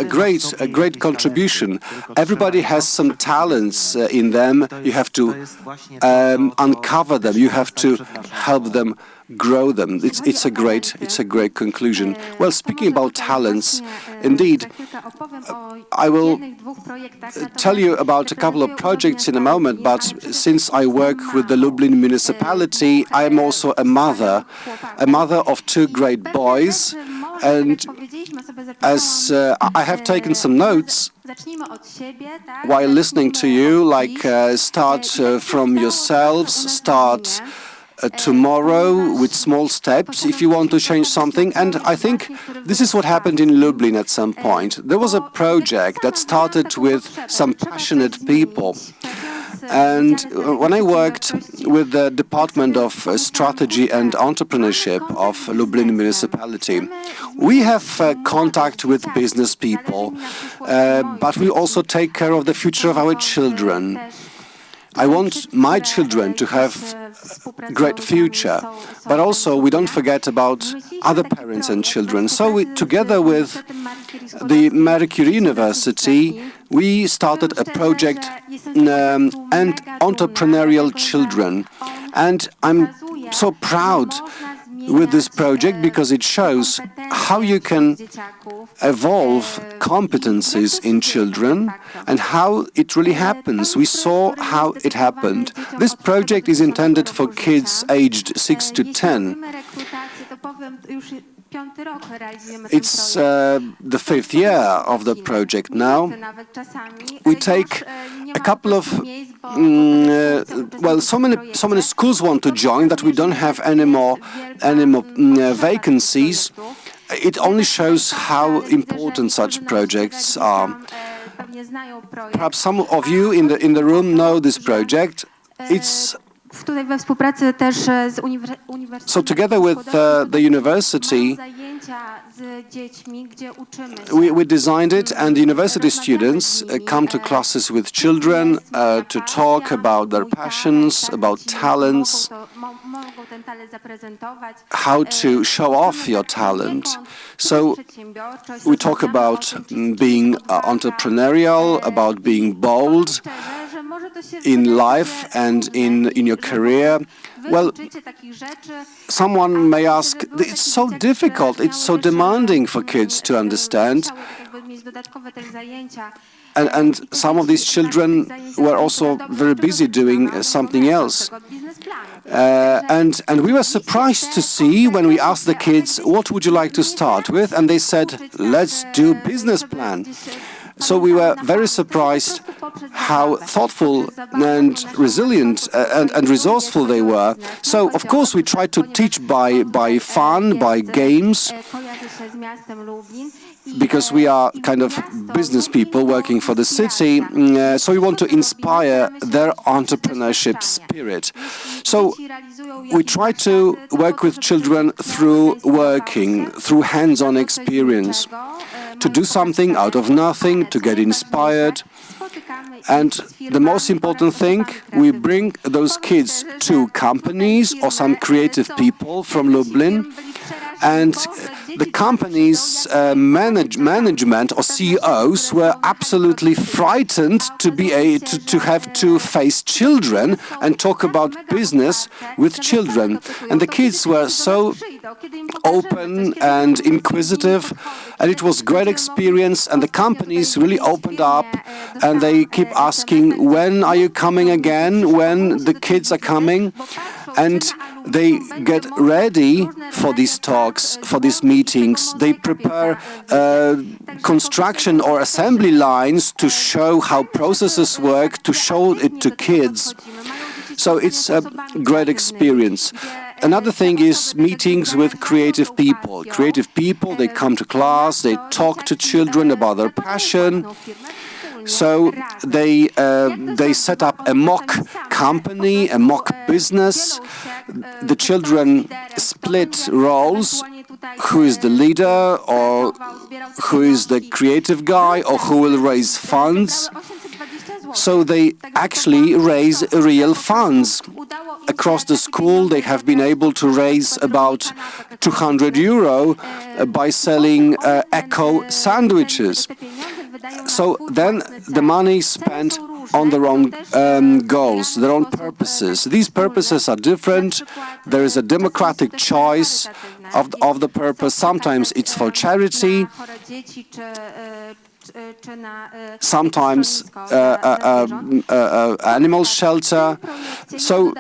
a great contribution. Everybody has some talents in them. You have to uncover them. You have to help them grow them. It's a great conclusion. Well, speaking about talents, indeed, I will tell you about a couple of projects in a moment, but since I work with the Lublin municipality, I am also a mother of two great boys, and as I have taken some notes while listening to you, like start from yourselves, start tomorrow with small steps if you want to change something. And I think this is what happened in Lublin at some point. There was a project that started with some passionate people. And when I worked with the Department of Strategy and Entrepreneurship of Lublin municipality, we have contact with business people, but we also take care of the future of our children. I want my children to have a great future, but also we don't forget about other parents and children. So we, together with the Marie Curie University, we started a project and entrepreneurial children. And I'm so proud with this project because it shows how you can evolve competencies in children and how it really happens. We saw how it happened. This project is intended for kids aged 6 to 10. It's the 5th year of the project now. We take a couple of well, so many schools want to join that we don't have any more vacancies. It only shows how important such projects are. Perhaps some of you in the room know this project. It's tutaj we współpracy też z So together with the university, we designed it, and the university students come to classes with children to talk about their passions, about talents, how to show off your talent. So we talk about being entrepreneurial, about being bold in life and in your career. Well, someone may ask, it's so difficult, it's so demanding for kids to understand. And some of these children were also very busy doing something else. And we were surprised to see when we asked the kids, what would you like to start with? And they said, let's do business plan. So we were very surprised how thoughtful and resilient and resourceful they were. So, of course, we tried to teach by fun, by games, because we are kind of business people working for the city, so we want to inspire their entrepreneurship spirit. So we try to work with children through working, through hands-on experience, to do something out of nothing, to get inspired. And the most important thing, we bring those kids to companies or some creative people from Lublin, and the company's management or CEOs were absolutely frightened to have to face children and talk about business with children. And the kids were so open and inquisitive, and it was a great experience, and the companies really opened up, and they keep asking, when are you coming again, when the kids are coming? And they get ready for these talks, for these meetings. They prepare construction or assembly lines to show how processes work, to show it to kids. So it's a great experience. Another thing is meetings with creative people. Creative people, they come to class, they talk to children about their passion. So they set up a mock company, a mock business. The children split roles. Who is the leader, or who is the creative guy, or who will raise funds? So they actually raise real funds. Across the school, they have been able to raise about 200 euro by selling eco sandwiches. So then the money is spent on their own goals, their own purposes. These purposes are different. There is a democratic choice of the purpose. Sometimes it's for charity. Sometimes animal shelter. So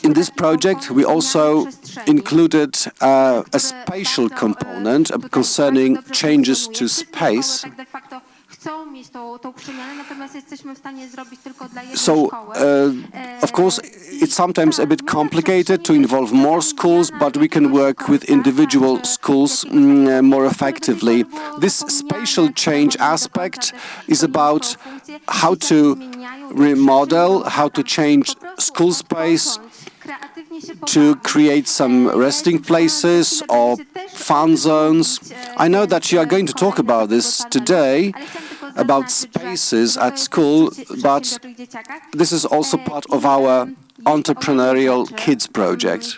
in this project we also included a spatial component concerning changes to space. So, of course, it's sometimes a bit complicated to involve more schools, but we can work with individual schools more effectively. This spatial change aspect is about how to remodel, how to change school space, to create some resting places or fun zones. I know that you are going to talk about this today, about spaces at school, but this is also part of our entrepreneurial kids project.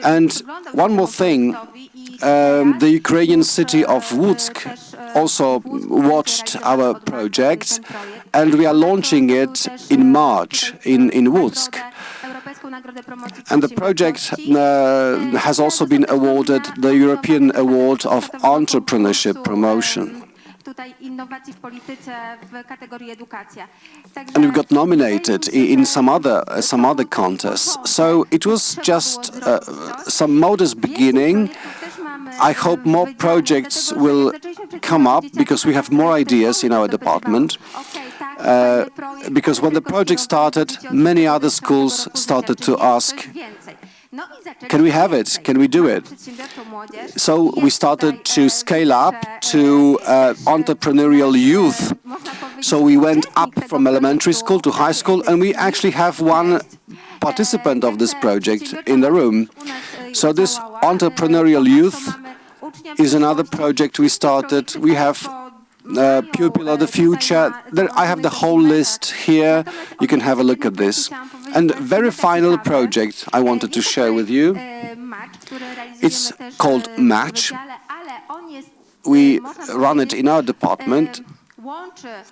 And one more thing, the Ukrainian city of Łódź also watched our project, and we are launching it in March in Łódź. And the project has also been awarded the European Award of Entrepreneurship Promotion. And we got nominated in some other contests. So it was just some modest beginning. I hope more projects will come up because we have more ideas in our department. Because when the project started, many other schools started to ask, can we have it? Can we do it? So we started to scale up to entrepreneurial youth. So we went up from elementary school to high school, and we actually have one participant of this project in the room. So this entrepreneurial youth is another project we started. We have Pupil of the Future. I have the whole list here. You can have a look at this. And very final project I wanted to share with you. It's called Match. We run it in our department,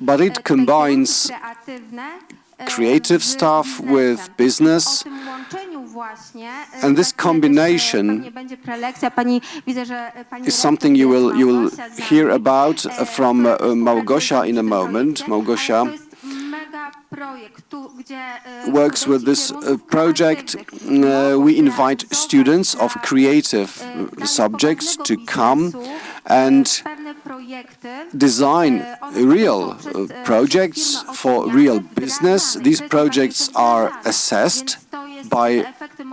but it combines creative stuff with business, and this combination is something you will hear about from Małgosia in a moment. Małgosia works with this project. We invite students of creative subjects to come and design real projects for real business. These projects are assessed by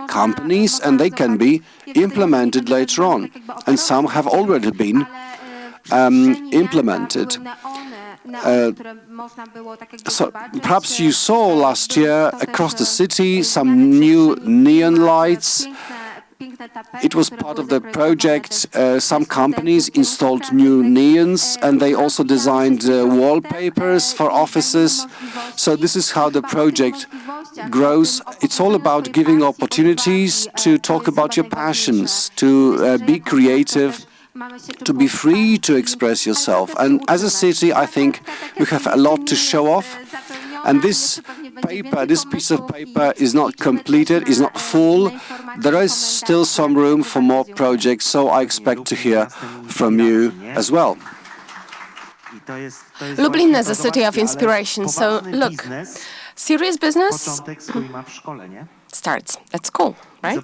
companies and they can be implemented later on. And some have already been implemented. So perhaps you saw last year across the city some new neon lights. It was part of the project. Some companies installed new neons and they also designed wallpapers for offices. So this is how the project grows. It's all about giving opportunities to talk about your passions, to be creative, to be free to express yourself. And as a city, I think we have a lot to show off. And this paper, this piece of paper is not completed, is not full. There is still some room for more projects, so I expect to hear from you as well. Lublin is a city of inspiration, so look, serious business starts at school, right?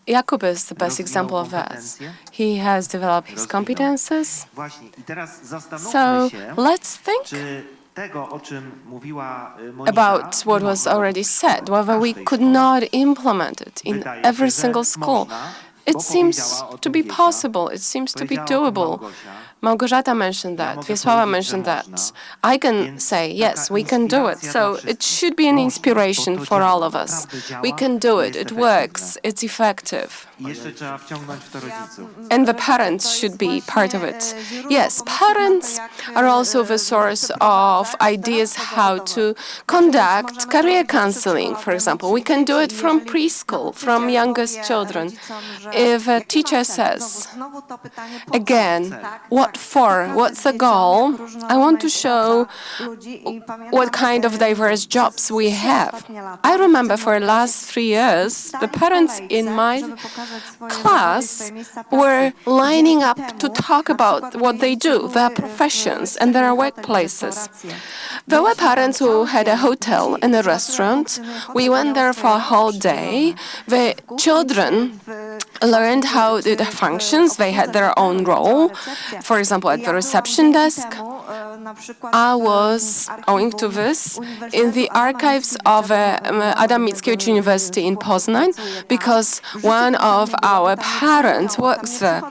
Jakub is the best example of that. He has developed his competences. So let's think about what was already said, whether we could not implement it in every single school. It seems to be possible, it seems to be doable. Małgorzata mentioned that, Wiesława mentioned that. I can say, yes, we can do it. So it should be an inspiration for all of us. We can do it, it works, it's effective. And the parents should be part of it. Yes, parents are also the source of ideas how to conduct career counseling, for example. We can do it from preschool, from youngest children. If a teacher says, again, what for? What's the goal? I want to show what kind of diverse jobs we have. I remember for the last 3 years, the parents in my class were lining up to talk about what they do, their professions and their workplaces. There were parents who had a hotel and a restaurant. We went there for a whole day. The children learned how the functions. They had their own role. For example, at the reception desk, I was, owing to this, in the archives of Adam Mickiewicz University in Poznań because one of our parents works there.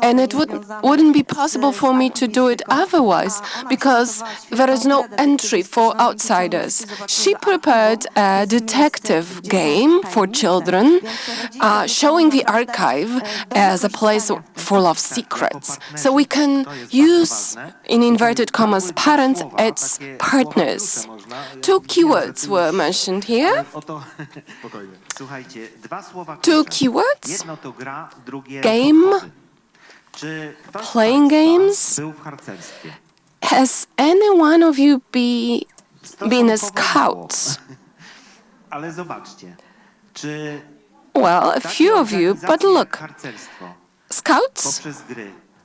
And it wouldn't be possible for me to do it otherwise because there is no entry for outsiders. She prepared a detective game for children, showing the archive as a place full of secrets. So we can use, in inverted commas, parents as partners. 2 keywords were mentioned here. 2 keywords. Game. Playing games. Has any one of you been a scout? Well, a few of you, but look. Scouts?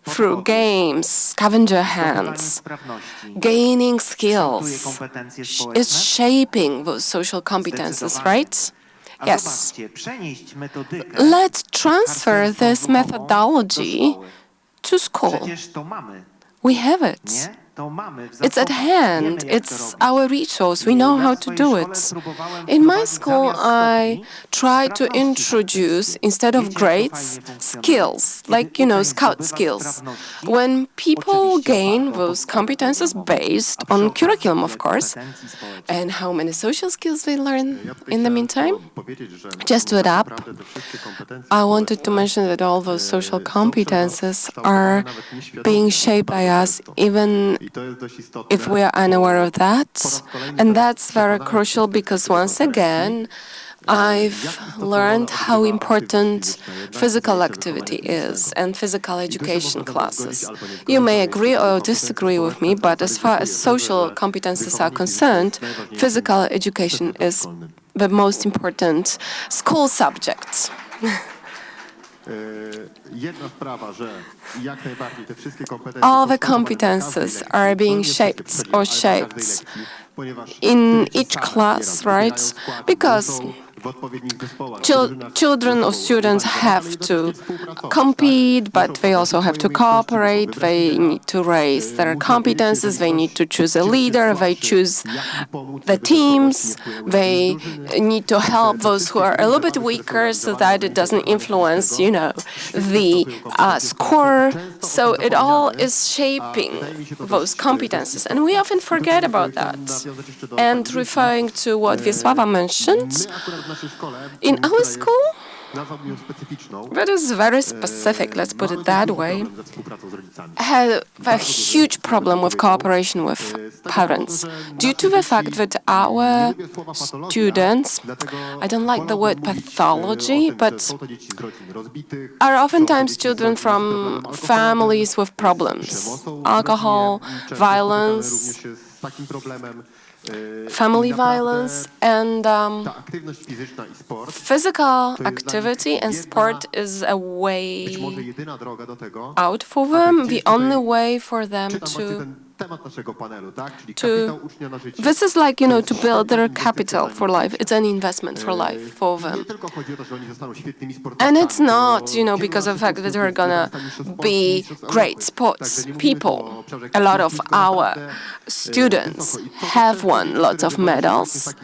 Through games, scavenger hunts, gaining skills, is shaping those social competences, right? Yes. Let's transfer this methodology to school. We have it. It's at hand. It's our resource. We know how to do it. In my school, I tried to introduce, instead of grades, skills, like, scout skills. When people gain those competences based on curriculum, of course, and how many social skills they learn in the meantime. Just to add up, I wanted to mention that all those social competences are being shaped by us, even if we are unaware of that. And that's very crucial because, once again, I've learned how important physical activity is and physical education classes. You may agree or disagree with me, but as far as social competences are concerned, physical education is the most important school subject. All the competences are being shaped in each class, right? Because children or students have to compete, but they also have to cooperate. They need to raise their competences. They need to choose a leader. They choose the teams. They need to help those who are a little bit weaker so that it doesn't influence, the score. So it all is shaping those competences. And we often forget about that. And referring to what Wiesława mentioned, in our school, that is very specific, let's put it that way, had a huge problem with cooperation with parents due to the fact that our students, I don't like the word pathology, but are oftentimes children from families with problems, alcohol, violence, family violence, and physical activity and sport is a way out for them, the only way for them to this is like, to build their capital for life. It's an investment for life for them. And it's not, because of the fact that they're gonna be great sports people. A lot of our students have won lots of medals,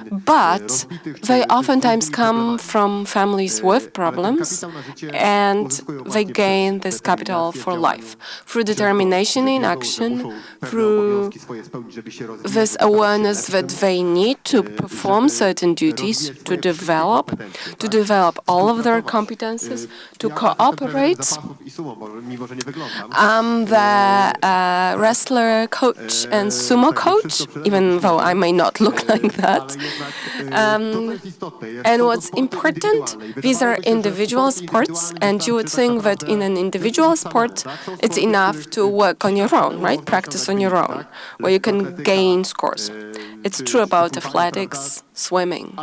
but they oftentimes come from families with problems, and they gain this capital for life through determination in action, through this awareness that they need to perform certain duties, to develop all of their competences, to cooperate. I'm the wrestler coach and sumo coach, even though I may not look like that. And what's important, these are individual sports, and you would think that in an individual sport, it's enough to work on your own, right? Practice on your own, where you can gain scores. It's true about athletics, swimming.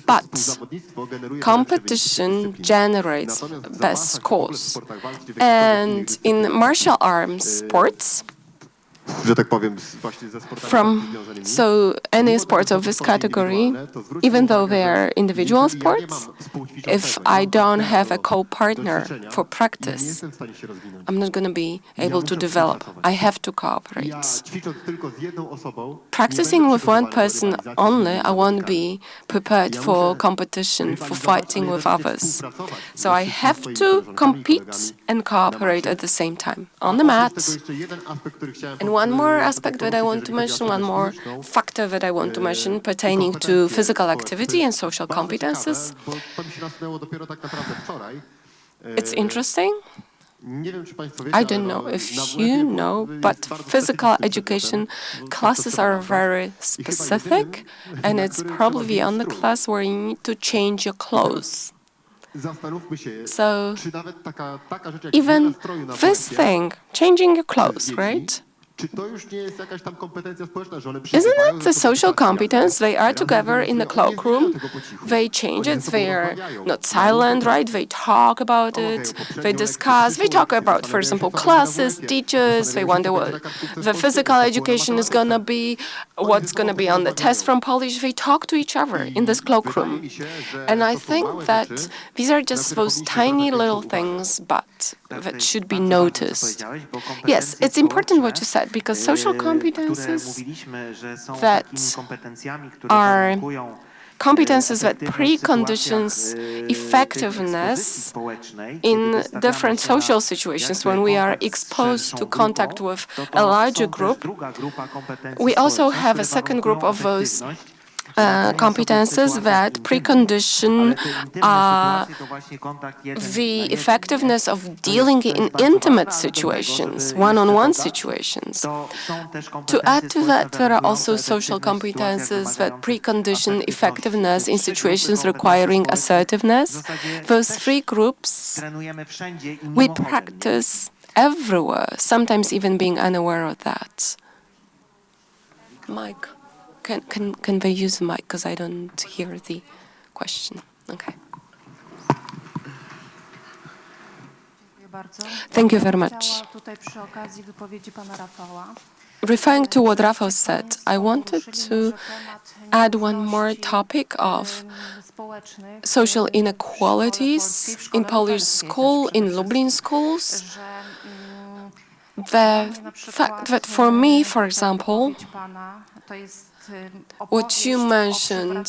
But competition generates best scores. And in martial arms sports, so any sports of this category, even though they are individual sports, if I don't have a co-partner for practice, I'm not going to be able to develop. I have to cooperate. Practicing with one person only, I won't be prepared for competition, for fighting with others. So I have to compete and cooperate at the same time on the mat. And one more aspect that I want to mention, one more factor that I want to mention pertaining to physical activity and social competences. It's interesting. I don't know if you know, but physical education classes are very specific, and it's probably the only class where you need to change your clothes. So even this thing, changing your clothes, right? Isn't it a social competence? They are together in the cloakroom, they change it, they are not silent, right? They talk about it, they discuss, they talk about, for example, classes, teachers, they wonder what the physical education is gonna be, what's gonna be on the test from Polish. They talk to each other in this cloakroom. And I think that these are just those tiny little things, but that should be noticed. Yes, it's important what you said. that because social competences mówiliśmy, że są that takimi kompetencjami, które are warunkują competences that efektywność w preconditions sytuacjach tej effectiveness ekspozycji społecznej, in kiedy wystawiamy different się na social situations jakby when we are kontakt z exposed szerszą to grupą, contact with to a larger są też group. druga grupa kompetencji We also społecznych, have a które second group warunkują of those efektywność w radzeniu sobie w competences sytuacjach that intymnych. precondition Ale te intymne sytuacje to właśnie kontakt jeden na the jeden, effectiveness nie? of To dealing jest in bardzo intimate ważne, ale do tego, situations, żeby one-on-one jeszcze dodać, situations. to są też To kompetencje add to that, there are also warunkujące social efektywność w sytuacjach competences that wymagających precondition asertywności. effectiveness in Te trzy grupy situations kompetencji requiring społecznych w assertiveness. zasadzie Those też three groups trenujemy wszędzie i we mimochodem, nie? practice everywhere, sometimes even being unaware of that. Mike, can they use the mic because I don't hear the question? Okay. Thank you very much. Referring to what Rafał said, I wanted to add one more topic of social inequalities in Polish school, in Lublin schools. The fact that for me, for example, what you mentioned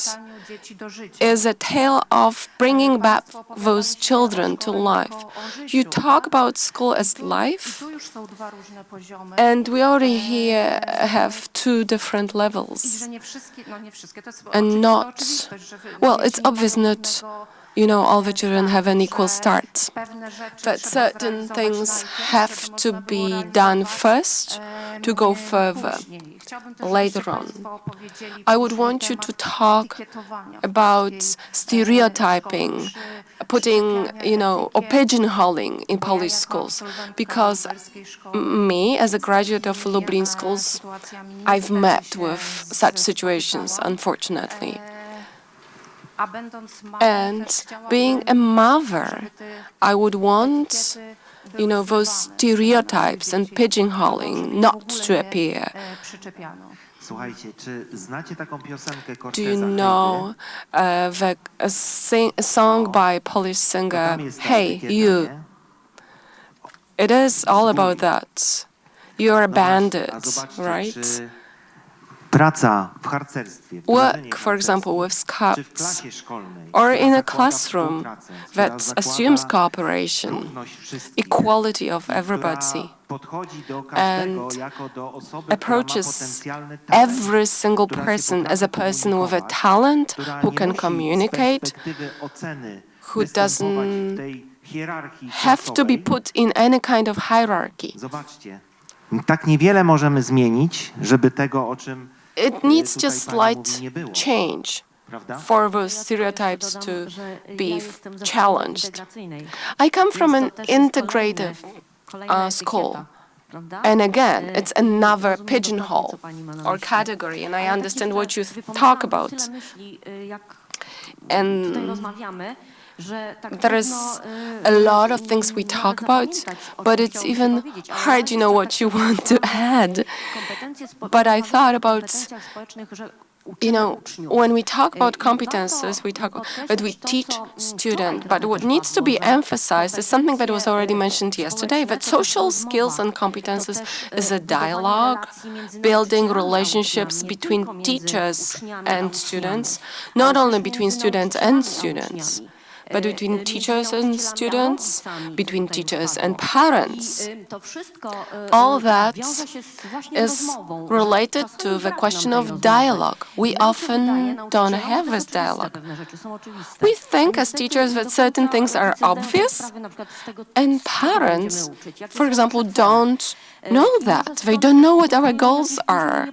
is a tale of bringing back those children to life. You talk about school as life, and we already here have two different levels. And not, well, it's obvious not, all the children have an equal start. But certain things have to be done first to go further later on. I would want you to talk about stereotyping, putting, or pigeonholing in Polish schools, because me, as a graduate of Lublin schools, I've met with such situations, unfortunately. And being a mother, I would want, those stereotypes and pigeonholing not to appear. Do you know a song by Polish singer, Hey, You? It is all about that. You're a bandit, right? Work, for example, with scouts, or in a classroom that assumes cooperation, equality of everybody, and approaches every single person as a person with a talent, who can communicate, who doesn't have to be put in any kind of hierarchy. Tak niewiele możemy zmienić, żeby tego, o czym it needs just slight change for those stereotypes to be challenged. I come from an integrative school. And again, it's another pigeonhole or category, and I understand what you talk about. And there is a lot of things we talk about, but it's even hard, what you want to add. But I thought about, when we talk about competences, we talk that we teach students, but what needs to be emphasized is something that was already mentioned yesterday, that social skills and competences is a dialogue, building relationships between teachers and students, not only between students and students, but between teachers and students, between teachers and parents. All that is related to the question of dialogue. We often don't have this dialogue. We think as teachers that certain things are obvious, and parents, for example, don't know that. They don't know what our goals are.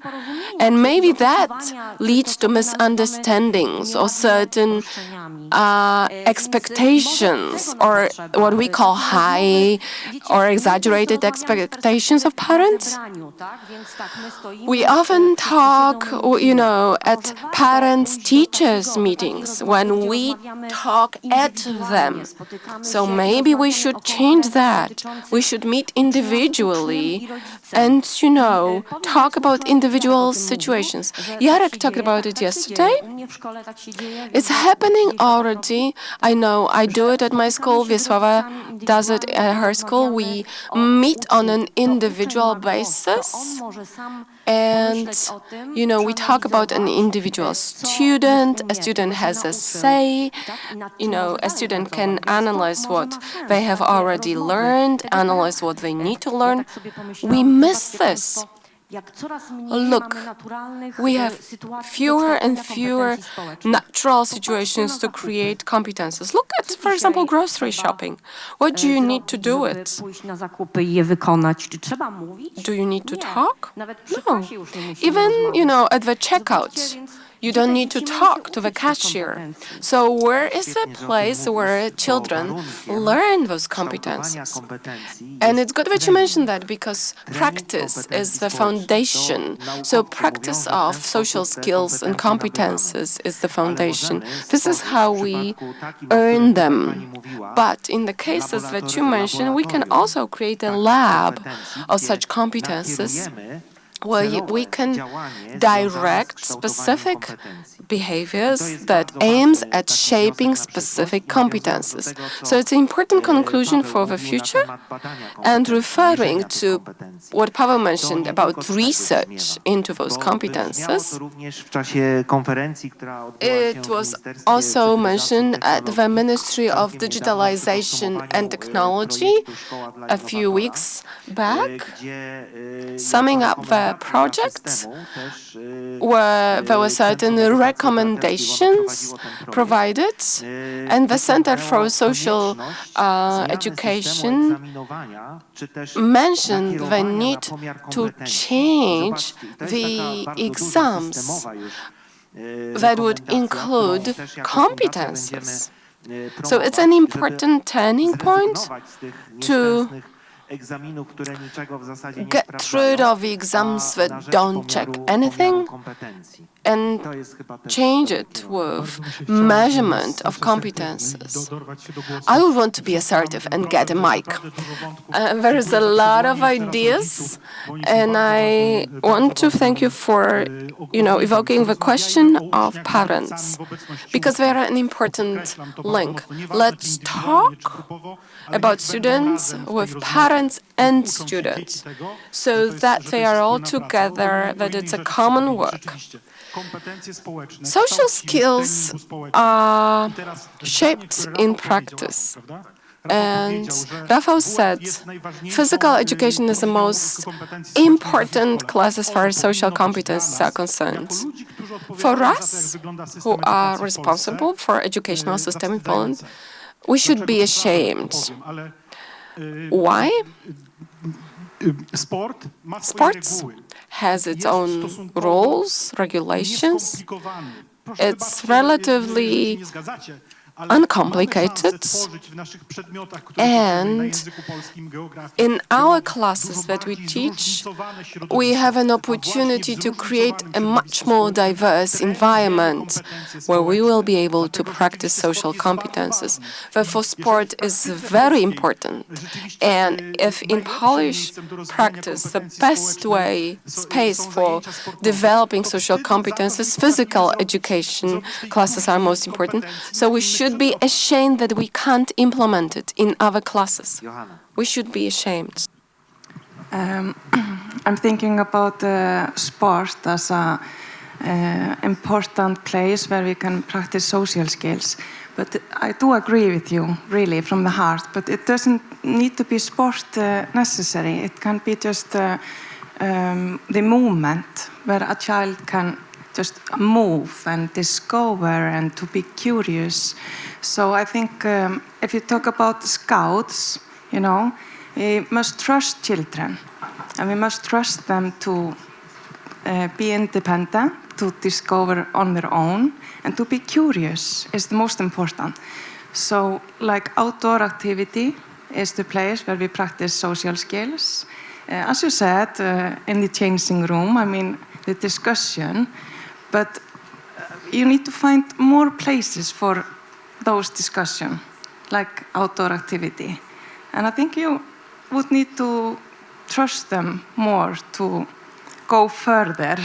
And maybe that leads to misunderstandings or certain expectations, or what we call high or exaggerated expectations of parents. We often talk, at parents-teachers meetings when we talk at them. So maybe we should change that. We should meet individually and, talk about individual situations. Jarek talked about it yesterday. It's happening already. I I know I do it at my school. Wisława does it at her school. We meet on an individual basis. And, we talk about an individual student. A student has a say. A student can analyze what they have already learned, analyze what they need to learn. We miss this. Look, we have fewer and fewer natural situations to create competences. Look at, for example, grocery shopping. What do you need to do it? Do you need to talk? No. Even, at the checkout, you don't need to talk to the cashier. So where is the place where children learn those competences? And it's good that you mentioned that, because practice is the foundation. So practice of social skills and competences is the foundation. This is how we earn them. But in the cases that you mentioned, we can also create a lab of such competences where we can direct specific behaviors that aims at shaping specific competences. So it's an important conclusion for the future. And referring to what Paweł mentioned about research into those competences, it was also mentioned at the Ministry of Digitalization and Technology a few weeks back, summing up the project, where there were certain recommendations provided, and the Center for Social Education mentioned the need to change the exams that would include competences. So it's an important turning point to get rid of the exams that don't check anything and change it with measurement of competences. I would want to be assertive and get a mic. There is a lot of ideas, and I want to thank you for, evoking the question of parents, because they are an important link. Let's talk about students with parents and students, so that they are all together, that it's a common work. Social skills are shaped in practice. And Rafał said, physical education is the most important class as far as social competences are concerned. For us, who are responsible for educational system in Poland, we should be ashamed. Why? Sports has its own rules, regulations. It's relatively uncomplicated, and in our classes that we teach, we have an opportunity to create a much more diverse environment where we will be able to practice social competences. Therefore, sport is very important, and if in Polish practice the best space for developing social competences, physical education classes are most important, so we should be ashamed that we can't implement it in other classes. We should be ashamed. I'm thinking about sport as an important place where we can practice social skills. But I do agree with you, really, from the heart. But it doesn't need to be sport necessary. It can be just the movement where a child can just move and discover and to be curious. So I think if you talk about scouts, we must trust children, and we must trust them to be independent, to discover on their own, and to be curious is the most important. So like outdoor activity is the place where we practice social skills. As you said, in the changing room, the discussion, but you need to find more places for those discussions, like outdoor activity. And I think you would need to trust them more to go further,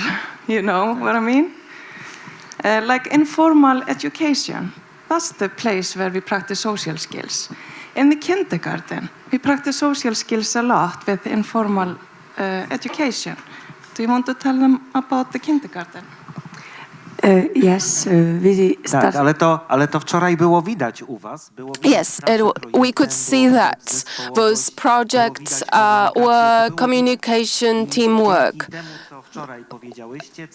you know what I mean? Like informal education. that's the place where we practice social skills. In the kindergarten, we practice social skills a lot with informal education. Do you want to tell them about the kindergarten? Yes, we Tak, ale to wczoraj było widać u was. Yes, we could see that those projects were communication, teamwork.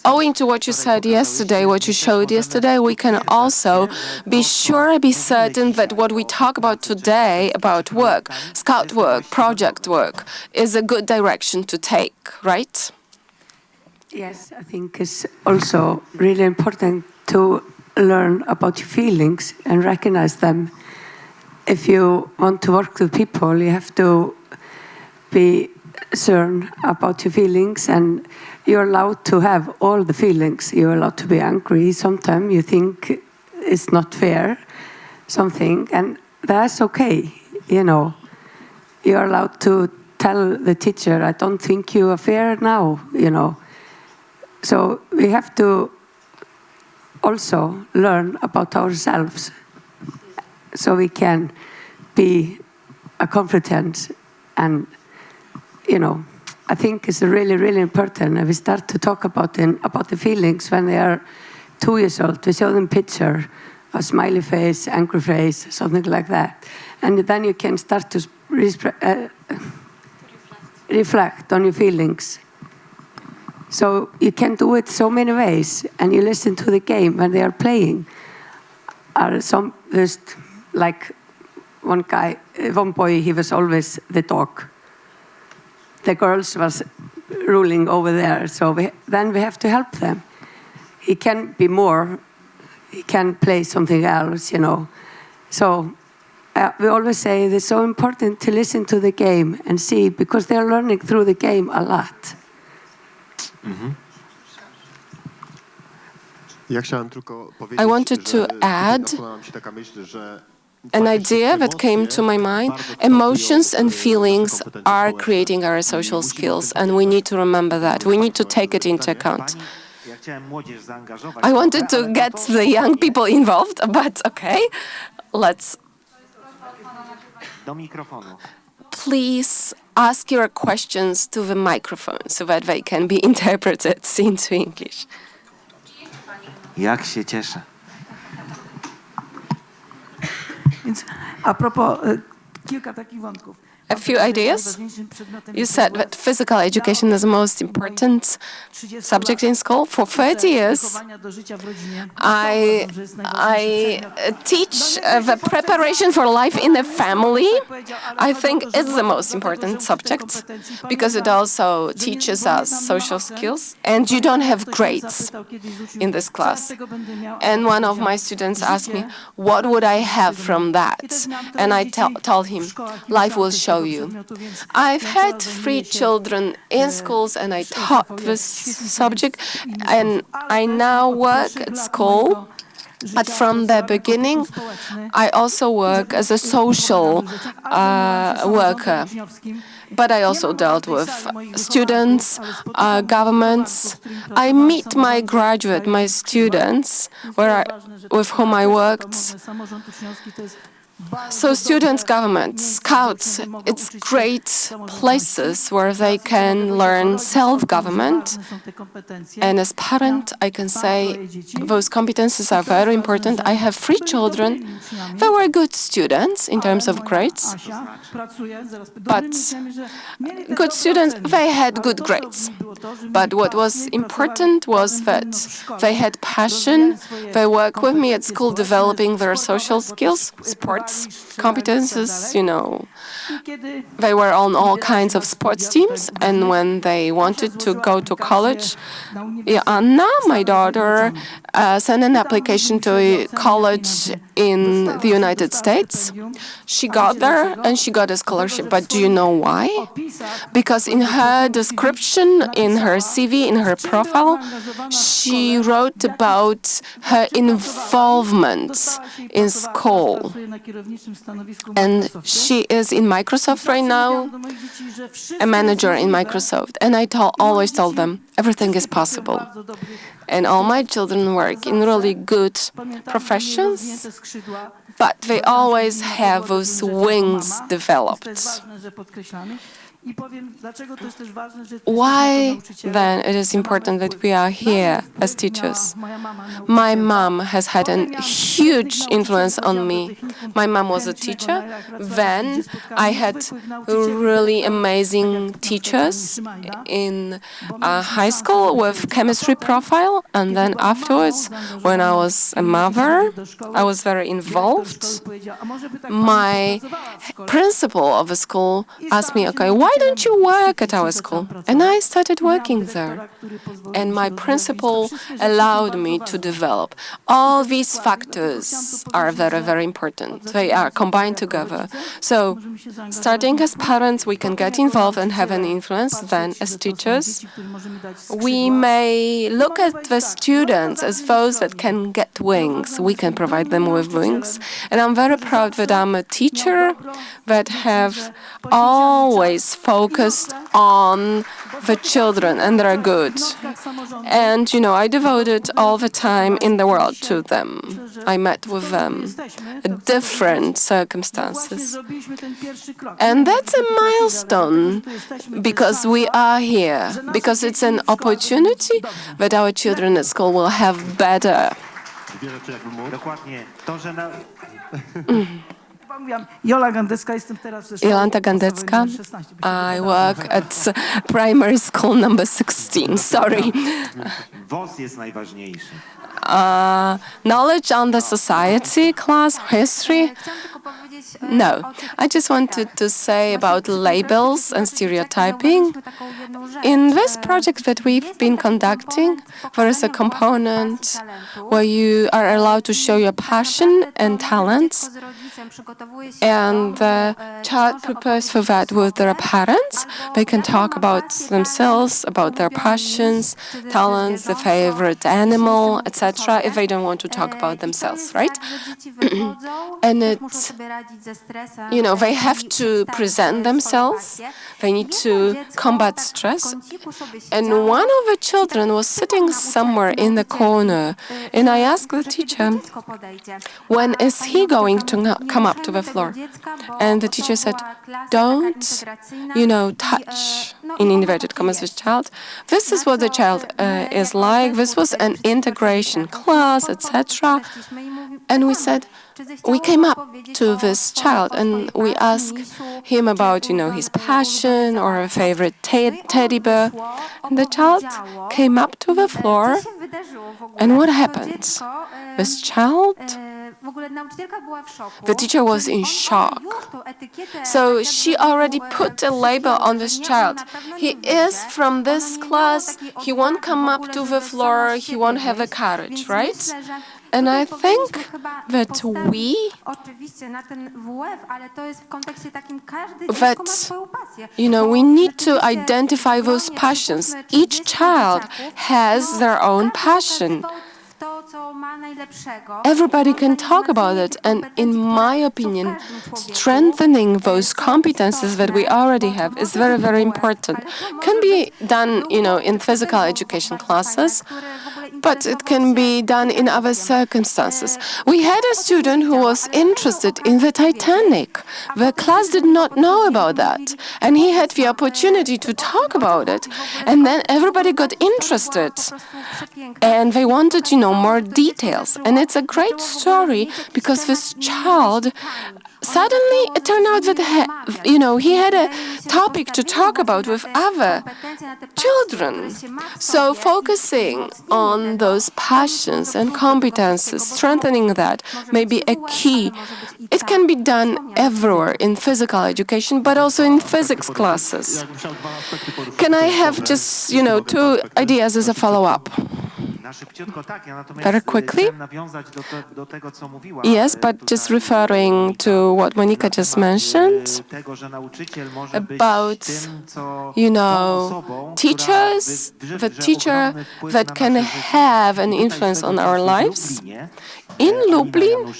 Owing to what you said yesterday, what you showed yesterday, we can also be sure, be certain that what we talk about today, about work, scout work, project work, is a good direction to take, right? Yes, I think it's also really important to learn about your feelings and recognize them. If you want to work with people, you have to be certain about your feelings, and you're allowed to have all the feelings. You're allowed to be angry. Sometimes you think it's not fair, something, and that's okay, you know. You're allowed to tell the teacher, I don't think you are fair now, you know. So we have to also learn about ourselves so we can be confident. And, you know, I think it's really, really important. And we start to talk about the feelings when they are 2 years old. We show them picture, a smiley face, angry face, something like that. And then you can start to reflect on your feelings. So you can do it so many ways, and you listen to the game when they are playing. There's like one boy, he was always the dog. The girls was ruling over there, so then we have to help them. He can be more, he can play something else, you know. So we always say it's so important to listen to the game and see, because they're learning through the game a lot. I wanted to add an idea that came to my mind. Emotions and feelings are creating our social skills, and we need to remember that. We need to take it into account. I wanted to get the young people involved, but okay, let's... Please ask your questions to the microphone so that they can be interpreted into English. Jak się cieszę. A propos kilka takich wątków. A few ideas. You said that physical education is the most important subject in school. For 30 years, I teach the preparation for life in the family. I think it's the most important subject because it also teaches us social skills, and you don't have grades in this class. And one of my students asked me, what would I have from that? And I told him, life will show you. I've had 3 children in schools, and I taught this subject, and I now work at school. But from the beginning, I also work as a social worker. But I also dealt with students, governments. I meet my students with whom I worked. So students, government, scouts, it's great places where they can learn self-government. And as parent, I can say those competences are very important. I have 3 children. They were good students in terms of grades. But good students, they had good grades. But what was important was that they had passion. They work with me at school developing their social skills, sports competences, you know. They were on all kinds of sports teams, and when they wanted to go to college, Anna, my daughter, sent an application to a college in the United States. She got there and she got a scholarship. But do you know why? Because in her description, in her CV, in her profile, she wrote about her involvement in school. And she is in Microsoft right now, a manager in Microsoft. And I always told them, everything is possible. And all my children work in really good professions, but they always have those wings developed. Why then it is important that we are here as teachers? My mom has had a huge influence on me. My mom was a teacher. Then I had really amazing teachers in high school with chemistry profile. And then afterwards, when I was a mother, I was very involved. My principal of the school asked me, okay, why don't you work at our school? And I started working there. And my principal allowed me to develop. All these factors are very, very important. They are combined together. So, starting as parents, we can get involved and have an influence. Then, as teachers, we may look at the students as those that can get wings. We can provide them with wings. And I'm very proud that I'm a teacher that have always focused on the children and they're good. And, I devoted all the time in the world to them. I met with them in different circumstances. And that's a milestone because we are here, because it's an opportunity that our children at school will have better. Jolanta Gandecka. I work at primary school number 16. Sorry. Knowledge on the society class, history. No, I just wanted to say about labels and stereotyping. In this project that we've been conducting, there is a component where you are allowed to show your passion and talents. And the child prepares for that with their parents. They can talk about themselves, about their passions, talents, their favorite animal, etc., if they don't want to talk about themselves, right? And it's, they have to present themselves. They need to combat stress. And one of the children was sitting somewhere in the corner. And I asked the teacher, when is he going to come up to the floor? And the teacher said, don't, touch, in inverted commas, this child. This is what the child is like. This was an integration class, etc. And we came up to this child and we asked him about, his passion or a favorite teddy bear. And the child came up to the floor. And what happened? This child, the teacher was in shock. So she already put a label on this child. He is from this class, he won't come up to the floor, he won't have a courage, right? And I think that we need to identify those passions. Each child has their own passion. Everybody can talk about it, and in my opinion, strengthening those competences that we already have is very, very important. Can be done, in physical education classes, but it can be done in other circumstances. We had a student who was interested in the Titanic. The class did not know about that, and he had the opportunity to talk about it, and then everybody got interested, and they wanted, more details. And it's a great story because this child, suddenly it turned out that he had a topic to talk about with other children. So focusing on those passions and competences, strengthening that may be a key. It can be done everywhere in physical education, but also in physics classes. Can I have just, 2 ideas as a follow-up? Very quickly. Yes, but just referring to what Monika just mentioned about, teachers, the teacher that can have an influence on our lives. In Lublin,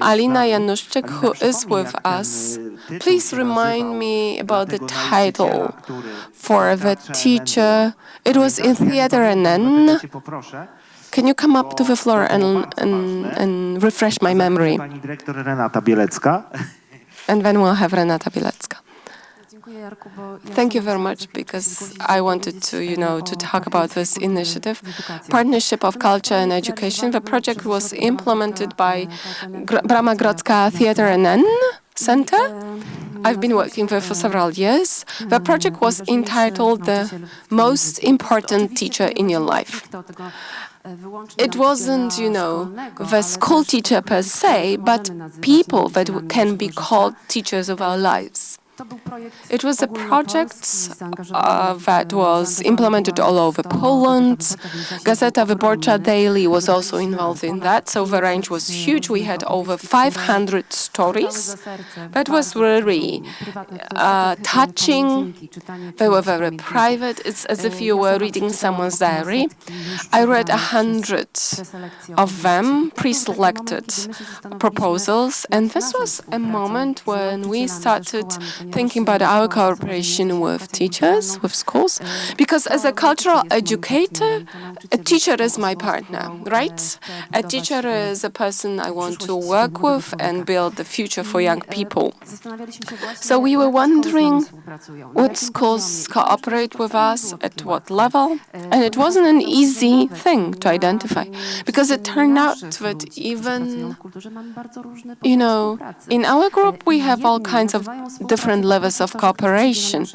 Alina Januszczyk, who is with us, please remind me about the title for the teacher. It was in Theater NN. Can you come up to the floor and refresh my memory? And then we'll have Renata Bielecka. Thank you very much, because I wanted to talk about this initiative, Partnership of Culture and Education. The project was implemented by Brama Grodzka Theatre NN Center. I've been working there for several years. The project was entitled The Most Important Teacher in Your Life. It wasn't, the school teacher per se, but people that can be called teachers of our lives. It was a project that was implemented all over Poland. Gazeta Wyborcza Daily was also involved in that, so the range was huge. We had over 500 stories. That was really touching. They were very private. It's as if you were reading someone's diary. I read 100 of them, pre-selected proposals, and this was a moment when we started thinking about our cooperation with teachers, with schools, because as a cultural educator, a teacher is my partner, right? A teacher is a person I want to work with and build the future for young people. So we were wondering what schools cooperate with us, at what level, and it wasn't an easy thing to identify, because it turned out that even, in our group we have all kinds of different levels of cooperation.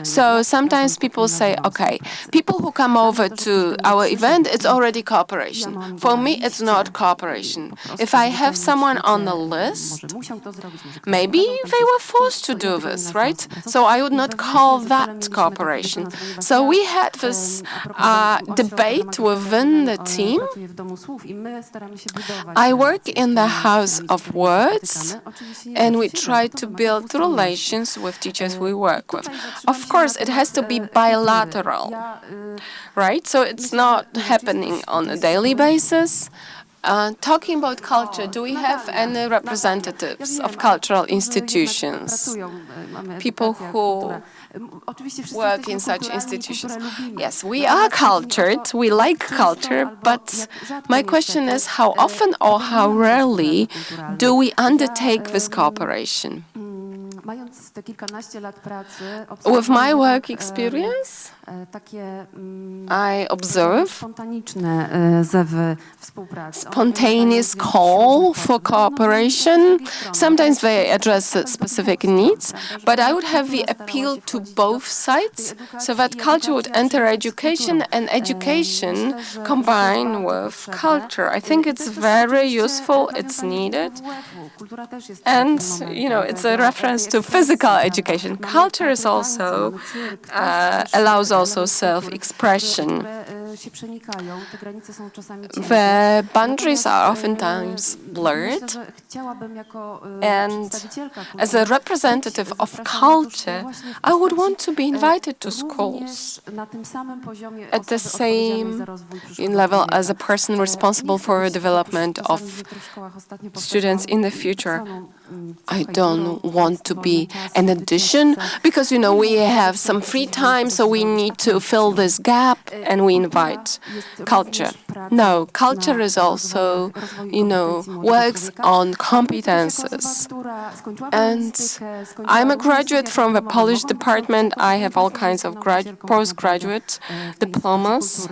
So sometimes people say, okay, people who come over to our event, it's already cooperation. For me, it's not cooperation. If I have someone on the list, maybe they were forced to do this, right? So I would not call that cooperation. So we had this debate within the team. I work in the House of Words, and we try to build relations with teachers we work with. Of course, it has to be bilateral, right? So it's not happening on a daily basis. Talking about culture, do we have any representatives of cultural institutions? People who work in such institutions? Yes, we are cultured, we like culture, but my question is, how often or how rarely do we undertake this cooperation? With my work experience, I observe spontaneous call for cooperation. Sometimes they address specific needs, but I would have the appeal to both sides, so that culture would enter education and education combine with culture. I think it's very useful, it's needed, and it's a reference to physical education. Culture is also allows also self-expression. The boundaries are oftentimes blurred, and as a representative of culture, I would want to be invited to schools at the same level as a person responsible for the development of students in the future. I don't want to be an addition, because we have some free time, so we need to fill this gap and we invite culture. No, culture is also, works on competences. And I'm a graduate from the Polish department. I have all kinds of postgraduate diplomas.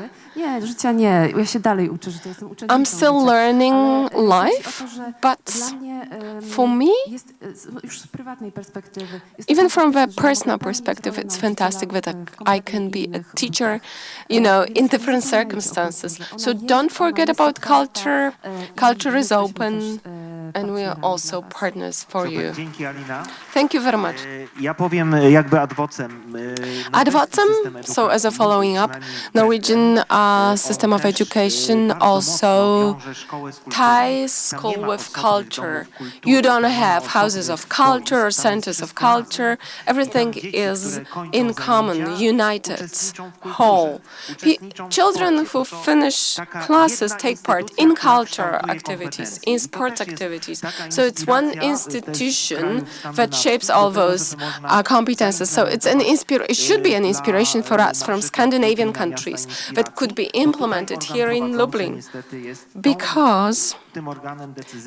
I'm still learning life, but for me, even from the personal perspective, it's fantastic that I can be a teacher, in different circumstances. So don't forget about culture. Culture is open. and we are also partners for you. Dzięki, Alina. Thank you very much. Ja powiem jakby ad vocem. Ad vocem, so as a following up, Norwegian system of education also ties school with culture. You don't have houses of culture or centers of culture. Everything is in common, united, whole. Children who finish classes take part in culture activities, in sports activities. So it's one institution that shapes all those competences. So it should be an inspiration for us from Scandinavian countries that could be implemented here in Lublin. Because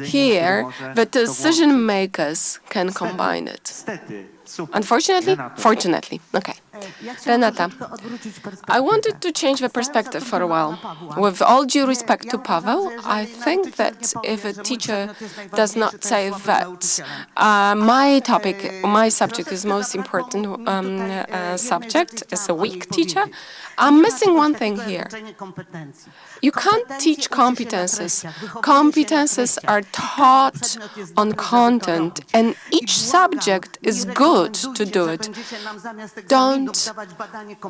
here the decision makers can combine it. Unfortunately? Fortunately. Okay. Renata, I wanted to change the perspective for a while. With all due respect to Pavel, I think that if a teacher does not say that my subject is most important subject as a weak teacher, I'm missing one thing here. You can't teach competences. Competences are taught on content, and each subject is good to do it. Don't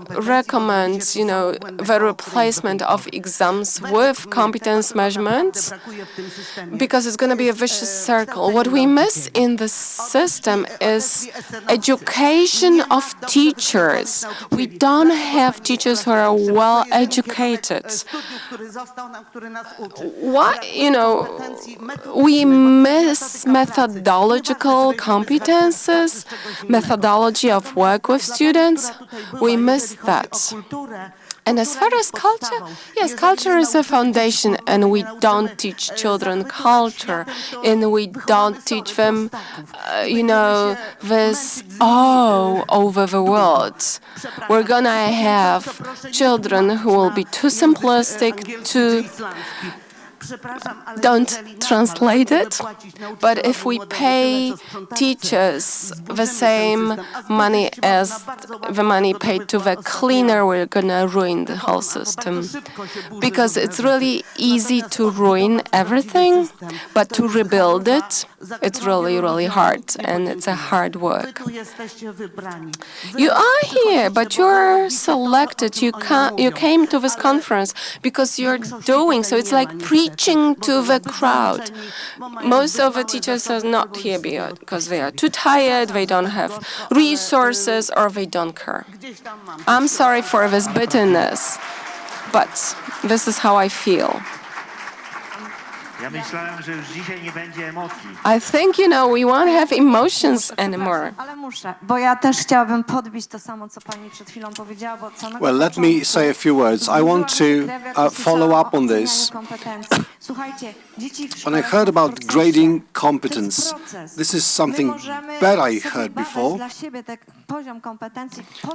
recommend, the replacement of exams with competence measurements, because it's going to be a vicious circle. What we miss in the system is education of teachers. We don't have teachers who are well educated. We miss methodological competences, methodology of work with students. We miss that. And as far as culture, yes, culture is a foundation, and we don't teach children culture, and we don't teach them, this all over the world. We're gonna have children who will be too simplistic, don't translate it, but if we pay teachers the same money as the money paid to the cleaner, we're gonna ruin the whole system. Because it's really easy to ruin everything, but to rebuild it, it's really, really hard, and it's a hard work. You are here, but you're selected. You came to this conference because you're doing, so it's like preaching to the crowd. Most of the teachers are not here because they are too tired, they don't have resources, or they don't care. I'm sorry for this bitterness, but this is how I feel. I think, we won't have emotions anymore. Well, let me say a few words. I want to follow up on this. When I heard about grading competence, this is something bad I heard before.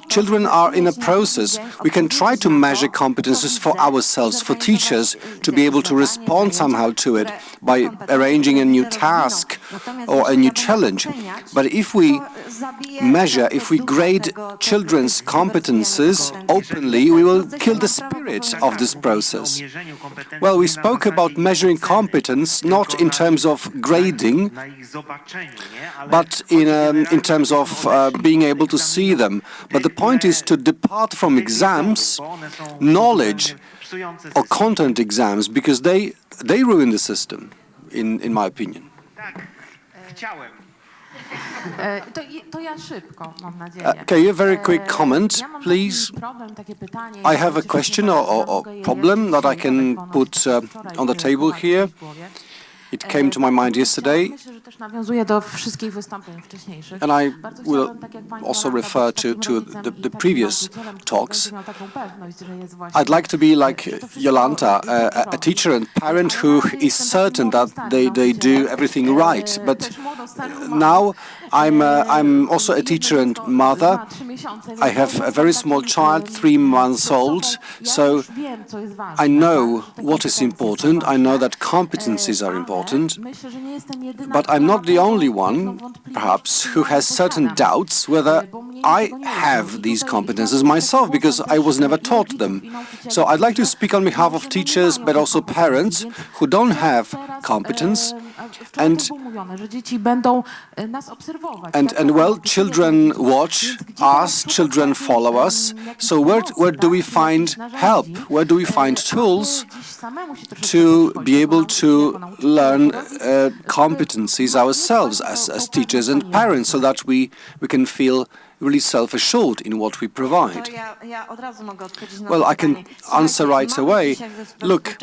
Children are in a process. We can try to measure competences for ourselves, for teachers to be able to respond somehow to it by arranging a new task or a new challenge. But if we grade children's competences openly, we will kill the spirit of this process. Well, we spoke about measuring competence not in terms of grading, but in terms of being able to see them. But the point is to depart from exams, knowledge or content exams, because they ruin the system, in my opinion. Okay, a very quick comment, please. I have a question or problem that I can put on the table here. It came to my mind yesterday, and I will also refer to the previous talks. I'd like to be like Jolanta, a teacher and parent who is certain that they do everything right. But now I'm also a teacher and mother. I have a very small child, 3 months old, so I know what is important. I know that competencies are important, but I'm not the only one, perhaps, who has certain doubts whether I have these competences myself, because I was never taught them. So I'd like to speak on behalf of teachers, but also parents who don't have competence, And well, children watch us, children follow us. So where do we find help? Where do we find tools to be able to learn competencies ourselves as teachers and parents, so that we can feel really self-assured in what we provide? Well, I can answer right away. Look,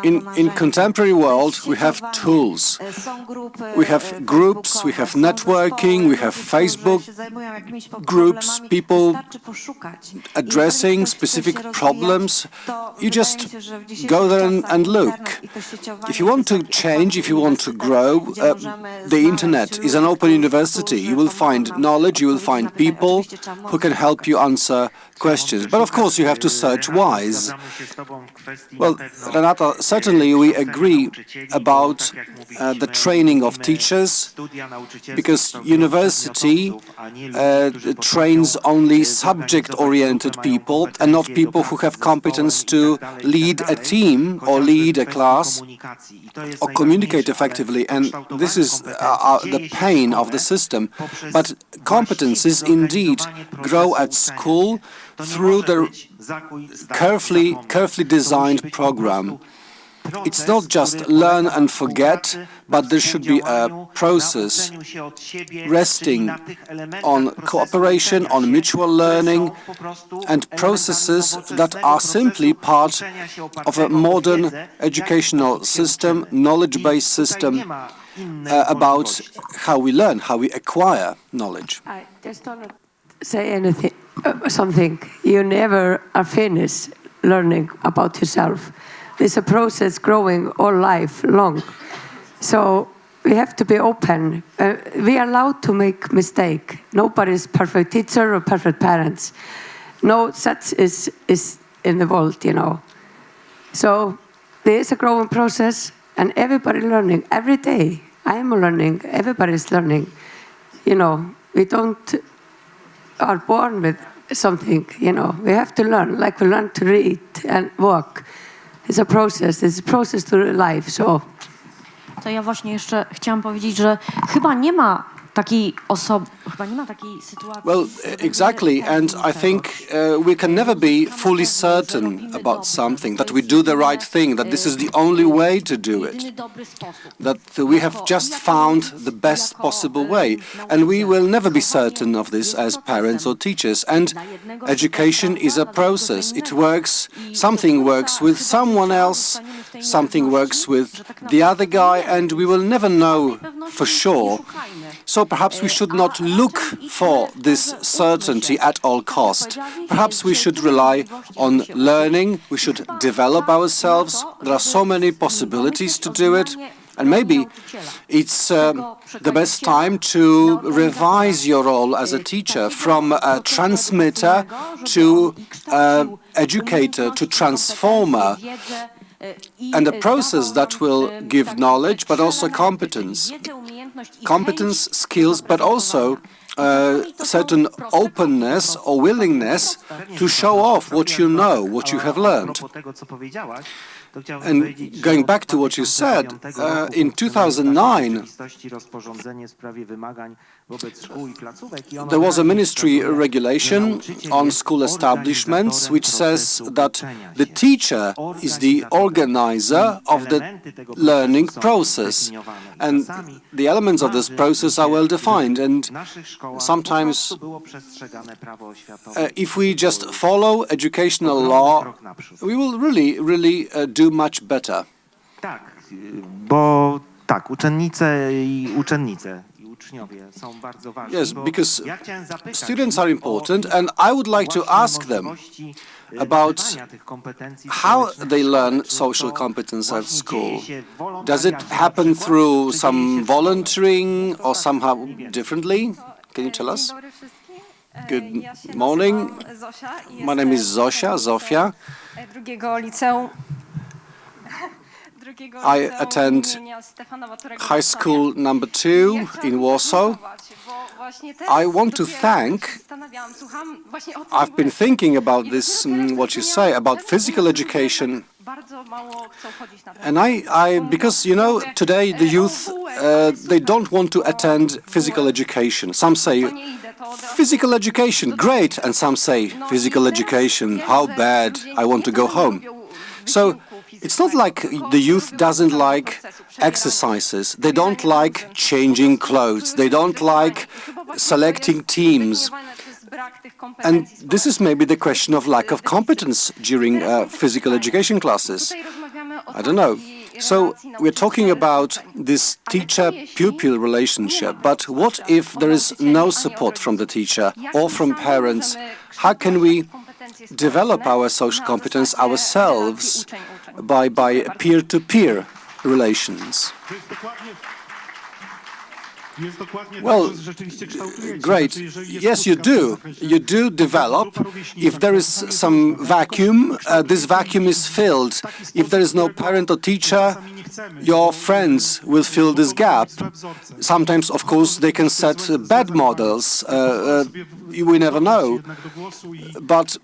in contemporary world, we have tools. We have groups, we have networking, we have Facebook groups, people addressing specific problems. You just go there and look. If you want to change, if you want to grow, the internet is an open university. You will find knowledge, you will find people who can help you answer questions. But of course, you have to search wise. Well, Renata, certainly we agree about the training of teachers, because university trains only subject-oriented people and not people who have competence to lead a team or lead a class or communicate effectively. And this is the pain of the system. But competences indeed grow at school through the carefully designed program. It's not just learn and forget, but there should be a process resting on cooperation, on mutual learning, and processes that are simply part of a modern educational system, knowledge-based system about how we learn, how we acquire knowledge. I just don't say anything, something. You never are finished learning about yourself. It's a process growing all life long. So we have to be open. We are allowed to make mistake. Nobody is perfect teacher or perfect parents. No such is in the world, you know. So there is a growing process, and everybody learning every day. I am learning. Everybody is learning. You know, we don't are born with something. You know, we have to learn. Like we learn to read and walk. It's a process. It's a process to life. So. To ja właśnie jeszcze chciałam powiedzieć, że chyba nie ma takiej osoby, chyba nie ma takiej sytuacji. Well, exactly, and I think we can never be fully certain about something, that we do the right thing, that this is the only way to do it, that we have just found the best possible way, and we will never be certain of this as parents or teachers. And education is a process. It works, something works with someone else, something works with the other guy, and we will never know for sure. So perhaps we should not look for this certainty at all cost. Perhaps we should rely on learning, we should develop ourselves. There are so many possibilities to do it. And maybe it's the best time to revise your role as a teacher, from a transmitter to educator to transformer, and a process that will give knowledge but also competence. Competence, skills, but also certain openness or willingness to show off what you know, what you have learned. And going back to what you said, in 2009, there was a ministry regulation on school establishments which says that the teacher is the organizer of the learning process. And the elements of this process are well defined. And sometimes, if we just follow educational law, we will really do much better. Yes, because students are important, and I would like to ask them about how they learn social competence at school. Does it happen through some volunteering or somehow differently? Can you tell us? Good morning. My name is Zofia. I attend high school number 2 in Warsaw. I want to thank, I've been thinking about this, what you say about physical education And because, you know, today the youth, they don't want to attend physical education. Some say, physical education, great. And some say, physical education, how bad, I want to go home. So it's not like the youth doesn't like exercises. They don't like changing clothes. They don't like selecting teams. And this is maybe the question of lack of competence during physical education classes. I don't know. So we're talking about this teacher-pupil relationship, but what if there is no support from the teacher or from parents? How can we develop our social competence ourselves by peer-to-peer relations? Well, great. Yes, you do. You do develop. If there is some vacuum, this vacuum is filled. If there is no parent or teacher, your friends will fill this gap. Sometimes, of course, they can set bad models. We never know. But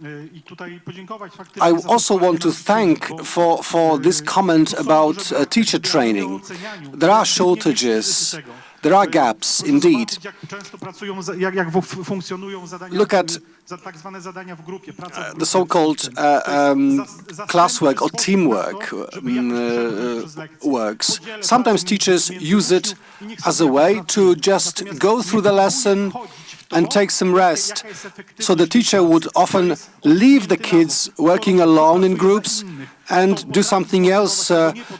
I also want to thank for this comment about teacher training. There are shortages. There are gaps, indeed. Look at the so-called classwork or teamwork works. Sometimes teachers use it as a way to just go through the lesson and take some rest. So the teacher would often leave the kids working alone in groups and do something else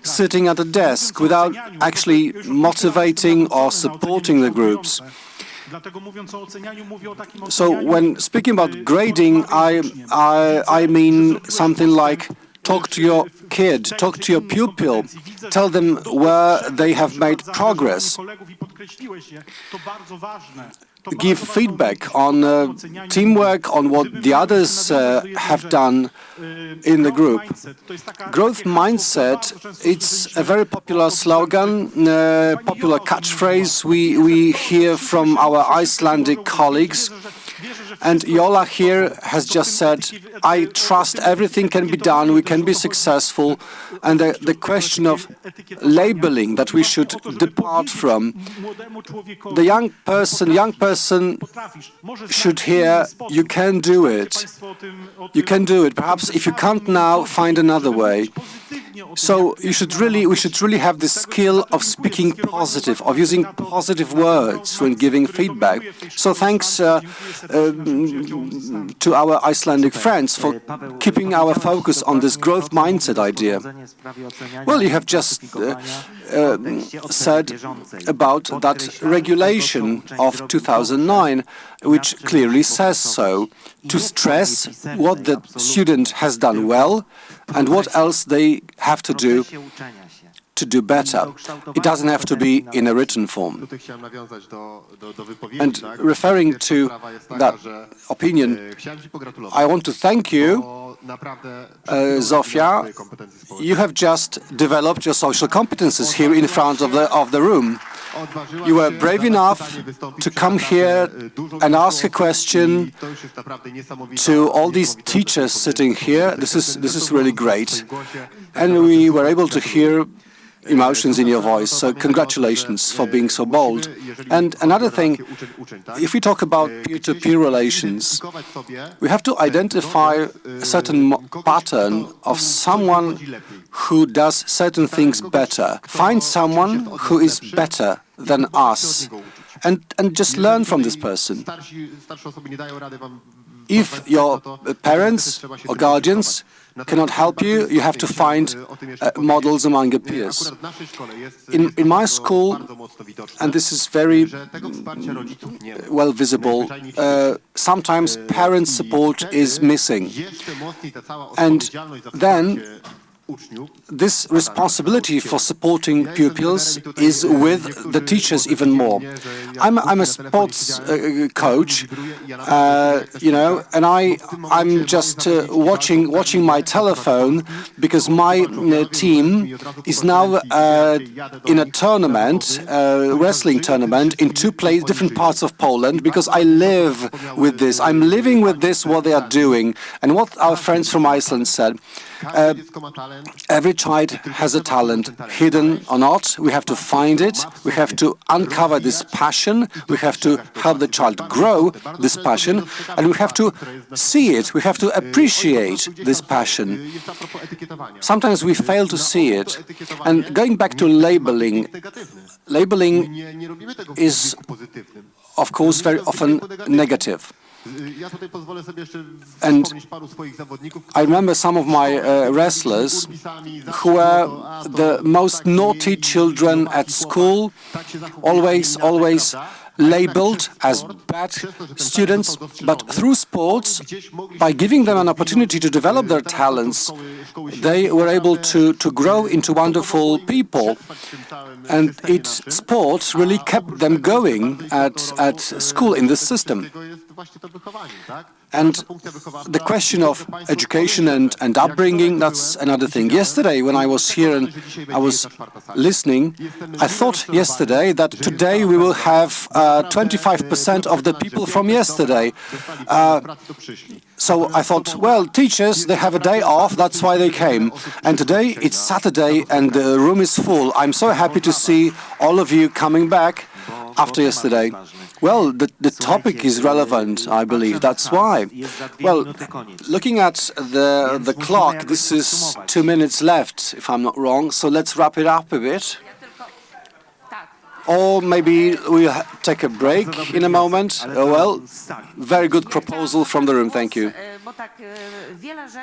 sitting at a desk without actually motivating or supporting the groups. So when speaking about grading, I mean something like talk to your kid, talk to your pupil, tell them where they have made progress. Give feedback on teamwork, on what the others have done in the group. Growth mindset, it's a very popular slogan, popular catchphrase we hear from our Icelandic colleagues. And Jola here has just said, I trust everything can be done, we can be successful. And the question of labeling that we should depart from. The young person should hear, you can do it. You can do it. Perhaps if you can't now, find another way. So we should really have the skill of speaking positive, of using positive words when giving feedback. So thanks to our Icelandic friends for keeping our focus on this growth mindset idea. Well, you have just said about that regulation of 2009, which clearly says so, to stress what the student has done well and what else they have to do better. It doesn't have to be in a written form. And referring to that opinion, I want to thank you, Zofia. You have just developed your social competences here in front of the room. You were brave enough to come here and ask a question to all these teachers sitting here. This is really great. And we were able to hear emotions in your voice, so congratulations for being so bold. And another thing, if we talk about peer-to-peer relations, we have to identify a certain pattern of someone who does certain things better. Find someone who is better than us and just learn from this person. If your parents or guardians cannot help you, you have to find models among your peers. In my school, and this is very well visible, sometimes parent support is missing. And then this responsibility for supporting pupils is with the teachers even more. I'm a sports coach, you know, and I'm just watching my telephone because my team is now in a tournament, wrestling tournament, in different parts of Poland because I live with this. I'm living with this, what they are doing, and what our friends from Iceland said. every child has a talent, hidden or not. We have to find it. We have to uncover this passion. We have to help the child grow this passion, and we have to see it. We have to appreciate this passion. Sometimes we fail to see it. And going back to labeling, labeling is, of course, very often negative. And I remember some of my wrestlers who were the most naughty children at school, always labeled as bad students, but through sports, by giving them an opportunity to develop their talents, they were able to grow into wonderful people. And sports really kept them going at school in this system. And the question of education and upbringing, that's another thing. Yesterday, when I was here and I was listening, I thought yesterday that today we will have 25% of the people from yesterday. So I thought, well, teachers, they have a day off, that's why they came. And today it's Saturday and the room is full. I'm so happy to see all of you coming back after yesterday. Well, the topic is relevant, I believe. That's why. Well, looking at the clock, this is 2 minutes left, if I'm not wrong. So let's wrap it up a bit. Or maybe we'll take a break in a moment. Oh, well, very good proposal from the room. Thank you.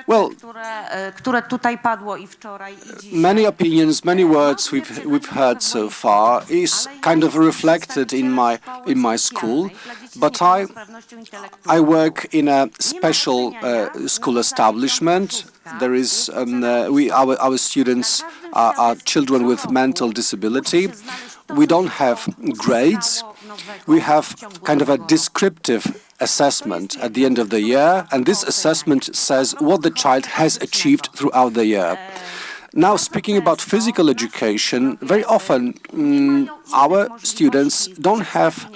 Well, many opinions, many words we've heard so far is kind of reflected in my school, but I work in a special school establishment. There is our students are children with mental disability. We don't have grades. We have kind of a descriptive assessment at the end of the year, and this assessment says what the child has achieved throughout the year. Now, speaking about physical education, very often our students don't have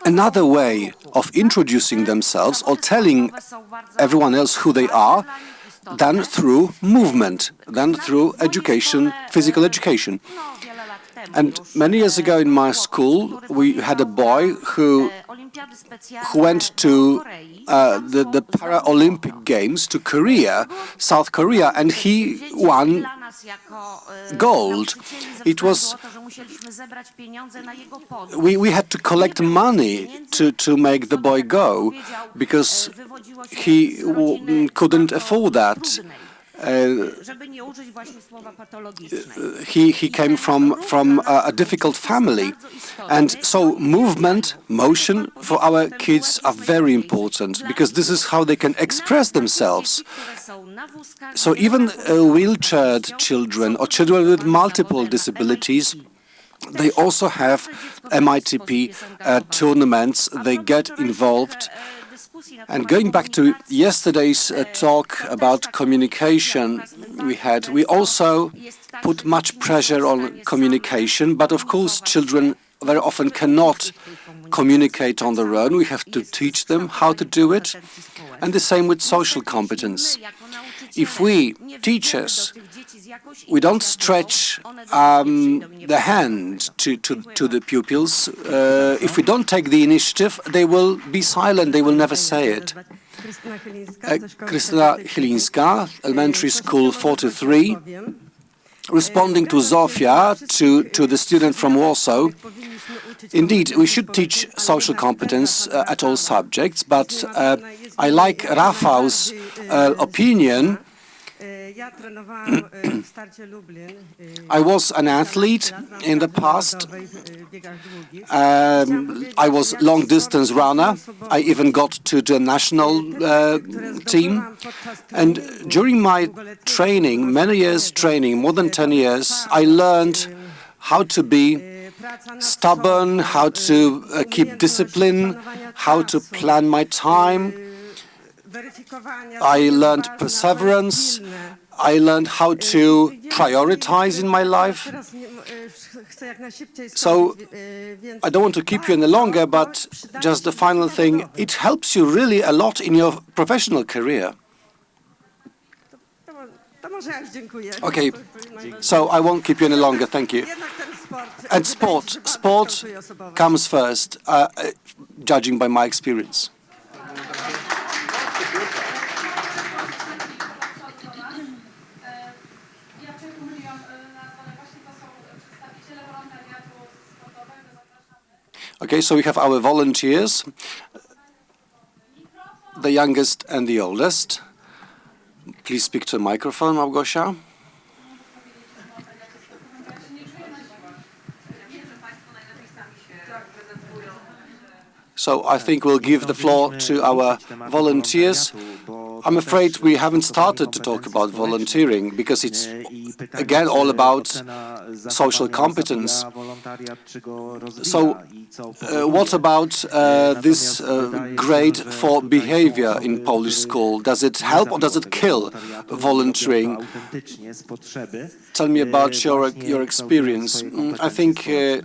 another way of introducing themselves or telling everyone else who they are than through movement, than through education, physical education. And many years ago in my school, we had a boy who went to the Paralympic Games to Korea, South Korea, and he won gold. It was we had to collect money to make the boy go because he couldn't afford that. He came from a difficult family, and so movement, motion for our kids are very important because this is how they can express themselves. So even wheelchaired children or children with multiple disabilities, they also have MITP tournaments. They get involved. And going back to yesterday's talk about communication we also put much pressure on communication, but of course children very often cannot communicate on their own. We have to teach them how to do it. And the same with social competence. If we, teachers, we don't stretch the hand to the pupils, if we don't take the initiative, they will be silent, they will never say it. Krystyna Chylińska, Elementary School 43, responding to Zofia, to the student from Warsaw. Indeed, we should teach social competence at all subjects, but I like Rafał's opinion. I was an athlete in the past. I was long-distance runner. I even got to the national team. And during my training, many years training, more than 10 years, I learned how to be stubborn, how to keep discipline, how to plan my time. I learned perseverance. I learned how to prioritize in my life. So I don't want to keep you any longer, but just the final thing, it helps you really a lot in your professional career. Okay, so I won't keep you any longer, thank you. And sport comes first, judging by my experience. Okay, so we have our volunteers, the youngest and the oldest. Please speak to the microphone, Małgosia. So I think we'll give the floor to our volunteers. I'm afraid we haven't started to talk about volunteering because it's, again, all about social competence. So what about this grade for behavior in Polish school? Does it help or does it kill volunteering? Tell me about your experience. I think you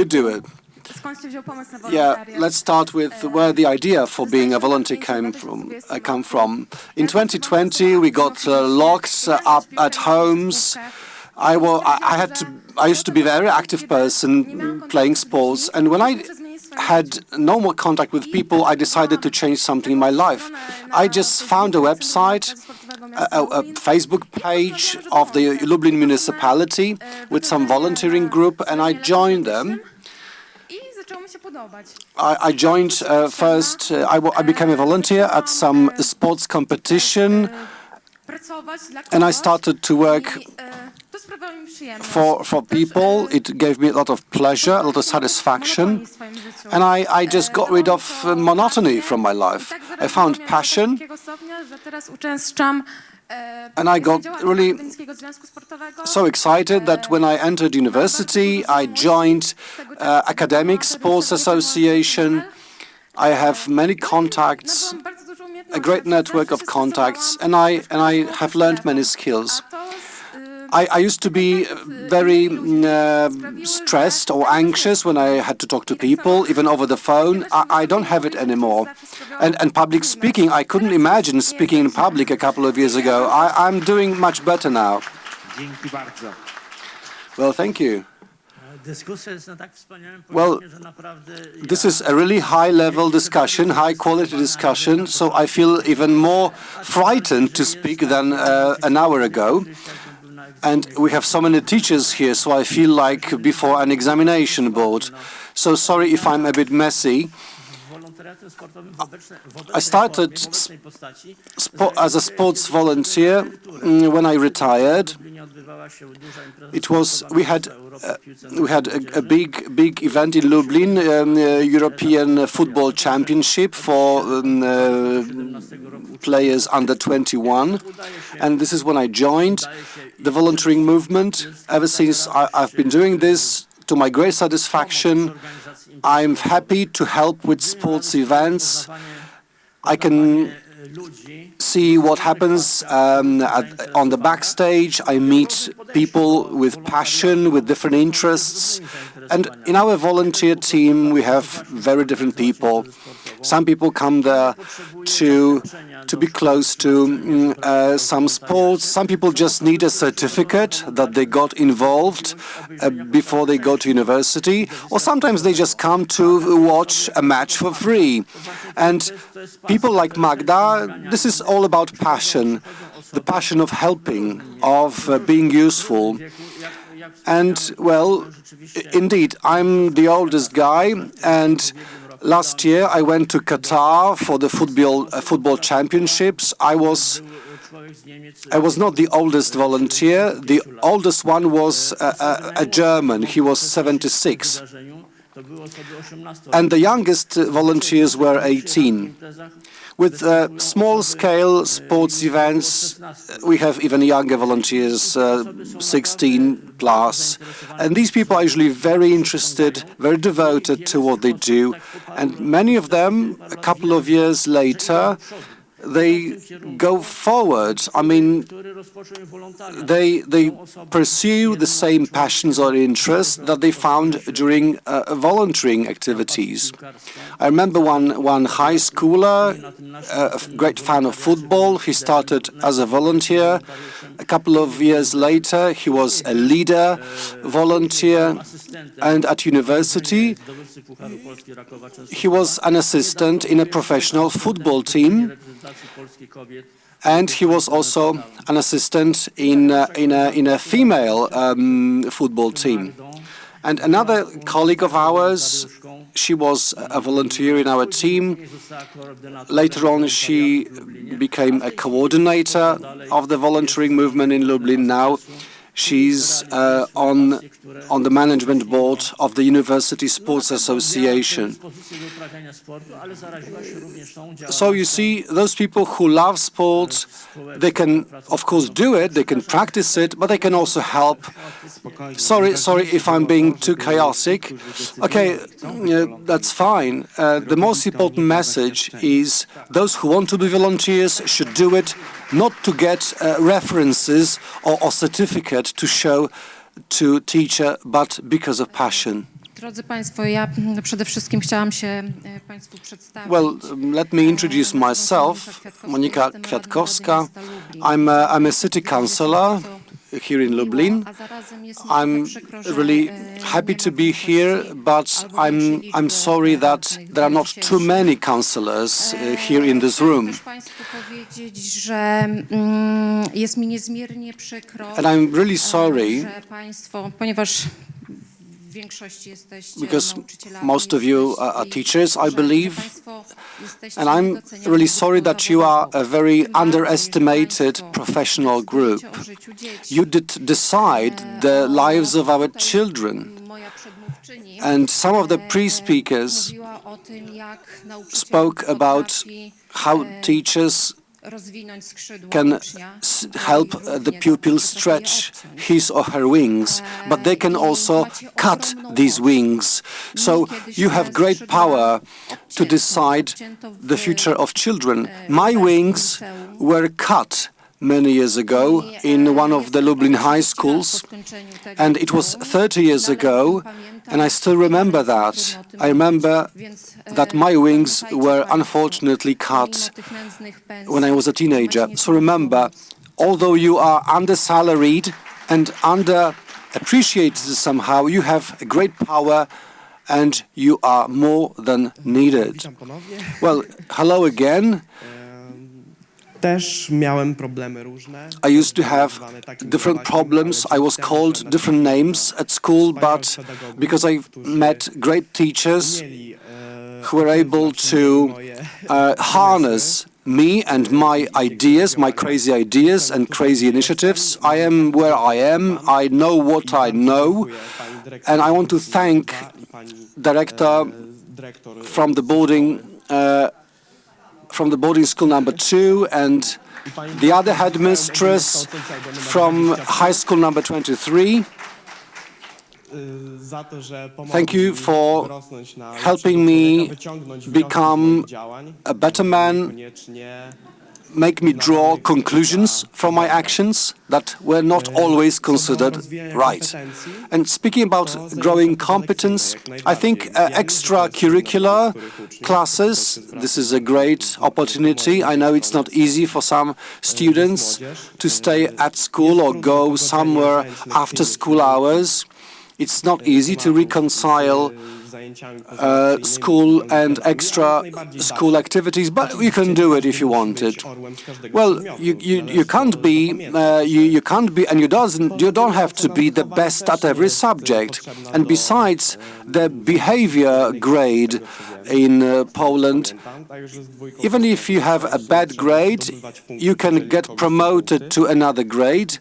do it. Yeah, let's start with where the idea for being a volunteer come from. In 2020, we got locked up at homes. I used to be a very active person playing sports, and when I had no more contact with people, I decided to change something in my life. I just found a website, a Facebook page of the Lublin municipality with some volunteering group, and I joined them. I joined first, I became a volunteer at some sports competition, and I started to work for people. It gave me a lot of pleasure, a lot of satisfaction, and I just got rid of monotony from my life. I found passion, and I got really so excited that when I entered university, I joined Academic Sports Association. I have many contacts, a great network of contacts, and I have learned many skills. I used to be very stressed or anxious when I had to talk to people, even over the phone. I don't have it anymore. And public speaking, I couldn't imagine speaking in public a couple of years ago. I'm doing much better now. Well, thank you. Well, this is a really high-level discussion, high-quality discussion, so I feel even more frightened to speak than an hour ago. And we have so many teachers here, so I feel like before an examination board. So sorry if I'm a bit messy. I started as a sports volunteer when I retired. We had a big event in Lublin, European Football Championship for players under 21, and this is when I joined the volunteering movement. Ever since I've been doing this, to my great satisfaction. I'm happy to help with sports events. I can see what happens on the backstage. I meet people with passion, with different interests. And in our volunteer team, we have very different people. Some people come there to be close to some sports. Some people just need a certificate that they got involved before they go to university. Or sometimes they just come to watch a match for free. And people like Magda, this is all about passion, the passion of helping, of being useful. And, well, indeed, I'm the oldest guy, and last year I went to Qatar for the football championships. I was not the oldest volunteer. The oldest one was a German. He was 76. And the youngest volunteers were 18. With small-scale sports events, we have even younger volunteers, 16 plus. And these people are usually very interested, very devoted to what they do. And many of them, a couple of years later, they go forward. I mean, they pursue the same passions or interests that they found during volunteering activities. I remember one high schooler, a great fan of football. He started as a volunteer. A couple of years later, he was a leader, volunteer, and at university, he was an assistant in a professional football team, and he was also an assistant in a female football team. And another colleague of ours, she was a volunteer in our team. Later on, she became a coordinator of the volunteering movement in Lublin. Now she's on the management board of the University Sports Association. So you see, those people who love sport, they can, of course, do it, they can practice it, but they can also help. Sorry if I'm being too chaotic. Okay, that's fine. The most important message is those who want to be volunteers should do it, not to get references or certificate to show to teacher, but because of passion. Drodzy Państwo, ja przede wszystkim chciałam się Państwu przedstawić. Well, let me introduce myself, Monika Kwiatkowska. I'm a city councillor here in Lublin. I'm really happy to be here, but I'm sorry that there are not too many councillors here in this room. And I'm really sorry because most of you are teachers, I believe, and I'm really sorry that you are a very underestimated professional group. You did decide the lives of our children, and some of the pre-speakers spoke about how teachers can help the pupil stretch his or her wings, but they can also cut these wings. So you have great power to decide the future of children. My wings were cut many years ago in one of the Lublin high schools, and it was 30 years ago, and I still remember that. I remember that my wings were unfortunately cut when I was a teenager. So remember, although you are undersalaried and underappreciated somehow, you have a great power and you are more than needed. Well, hello again. I used to have different problems. I was called different names at school, but because I met great teachers who were able to harness me and my ideas, my crazy ideas and crazy initiatives, I am where I am. I know what I know, and I want to thank director from the boarding school number 2 and the other headmistress from high school number 23. Thank you for helping me become a better man, make me draw conclusions from my actions that were not always considered right. And speaking about growing competence, I think extracurricular classes, this is a great opportunity. I know it's not easy for some students to stay at school or go somewhere after school hours. It's not easy to reconcile school and extra school activities, but you can do it if you want it. Well, you can't be, and you don't have to be the best at every subject. And besides, the behavior grade in Poland, even if you have a bad grade, you can get promoted to another grade.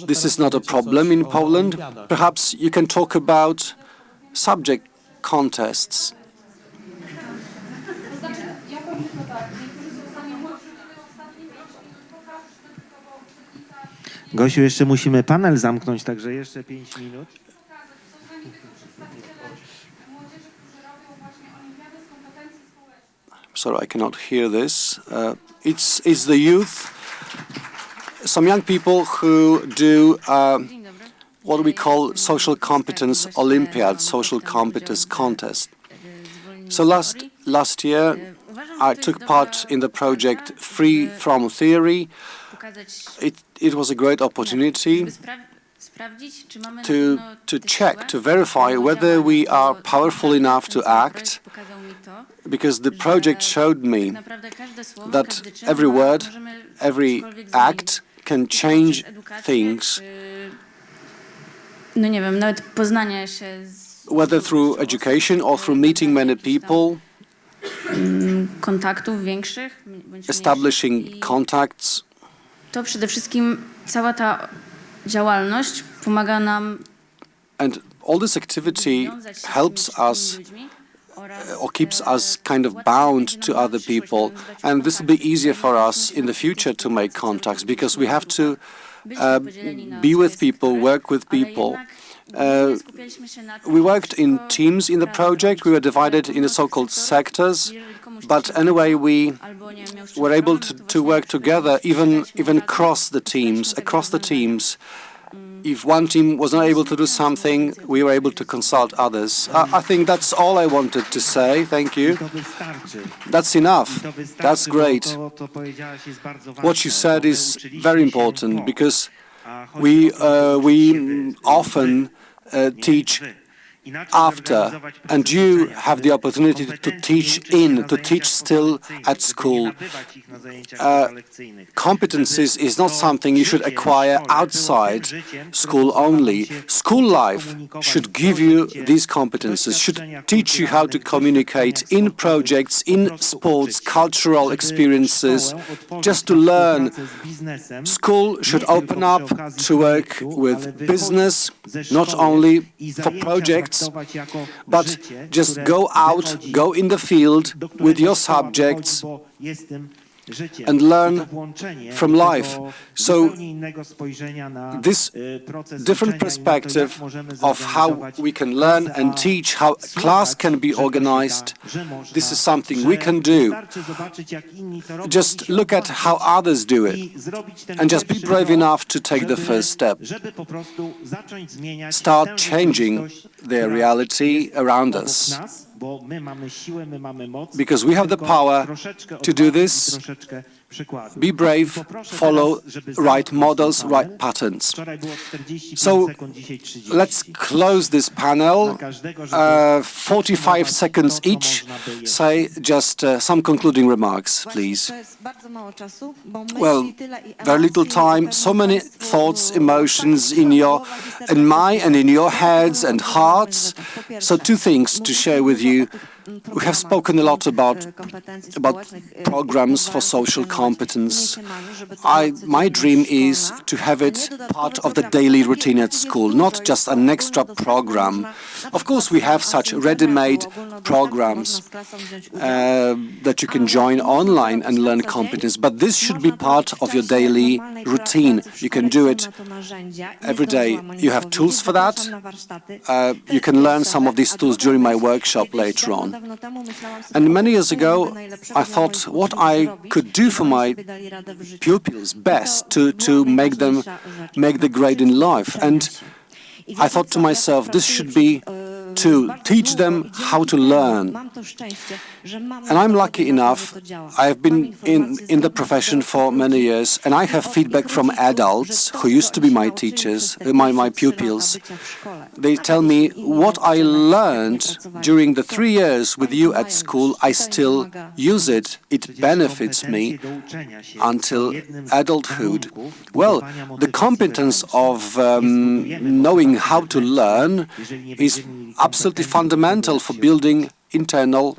This is not a problem in Poland. Perhaps you can talk about subject contests. Gosiu, jeszcze musimy panel zamknąć, także jeszcze 5 minut. Sorry, I cannot hear this. It's the youth, some young people who do what we call social competence Olympiad, social competence contest. So last year, I took part in the project Free from Theory. It was a great opportunity to check, to verify whether we are powerful enough to act, because the project showed me that every word, every act can change things, whether through education or through meeting many people, establishing contacts. To przede wszystkim cała ta działalność pomaga nam. And all this activity helps us or keeps us kind of bound to other people, and this will be easier for us in the future to make contacts, because we have to be with people, work with people. We worked in teams in the project. We were divided in the so-called sectors, but anyway, we were able to work together, even across the teams. If one team was not able to do something, we were able to consult others. I think that's all I wanted to say. Thank you. That's enough. That's great. What you said is very important, because we often teach after, and you have the opportunity to teach still at school. Competencies is not something you should acquire outside school only. School life should give you these competencies, should teach you how to communicate in projects, in sports, cultural experiences, just to learn. School should open up to work with business, not only for projects, but just go out, go in the field with your subjects and learn from life. So this different perspective of how we can learn and teach, how class can be organized, this is something we can do. Just look at how others do it and just be brave enough to take the first step. Start changing their reality around us, because we have the power to do this. Be brave, follow right models, right patterns. So let's close this panel. 45 seconds each. Say just some concluding remarks, please. Well, very little time, so many thoughts, emotions in your heads and hearts. So two things to share with you. We have spoken a lot about programs for social competence. My dream is to have it part of the daily routine at school, not just an extra program. Of course, we have such ready-made programs that you can join online and learn competence, but this should be part of your daily routine. You can do it every day. You have tools for that. You can learn some of these tools during my workshop later on. And many years ago, I thought what I could do for my pupils best to make them make the grade in life. And I thought to myself, this should be to teach them how to learn. And I'm lucky enough, I've been in the profession for many years, and I have feedback from adults who used to be my teachers, my pupils. They tell me what I learned during the 3 years with you at school, I still use it. It benefits me until adulthood. Well, the competence of knowing how to learn is absolutely fundamental for building internal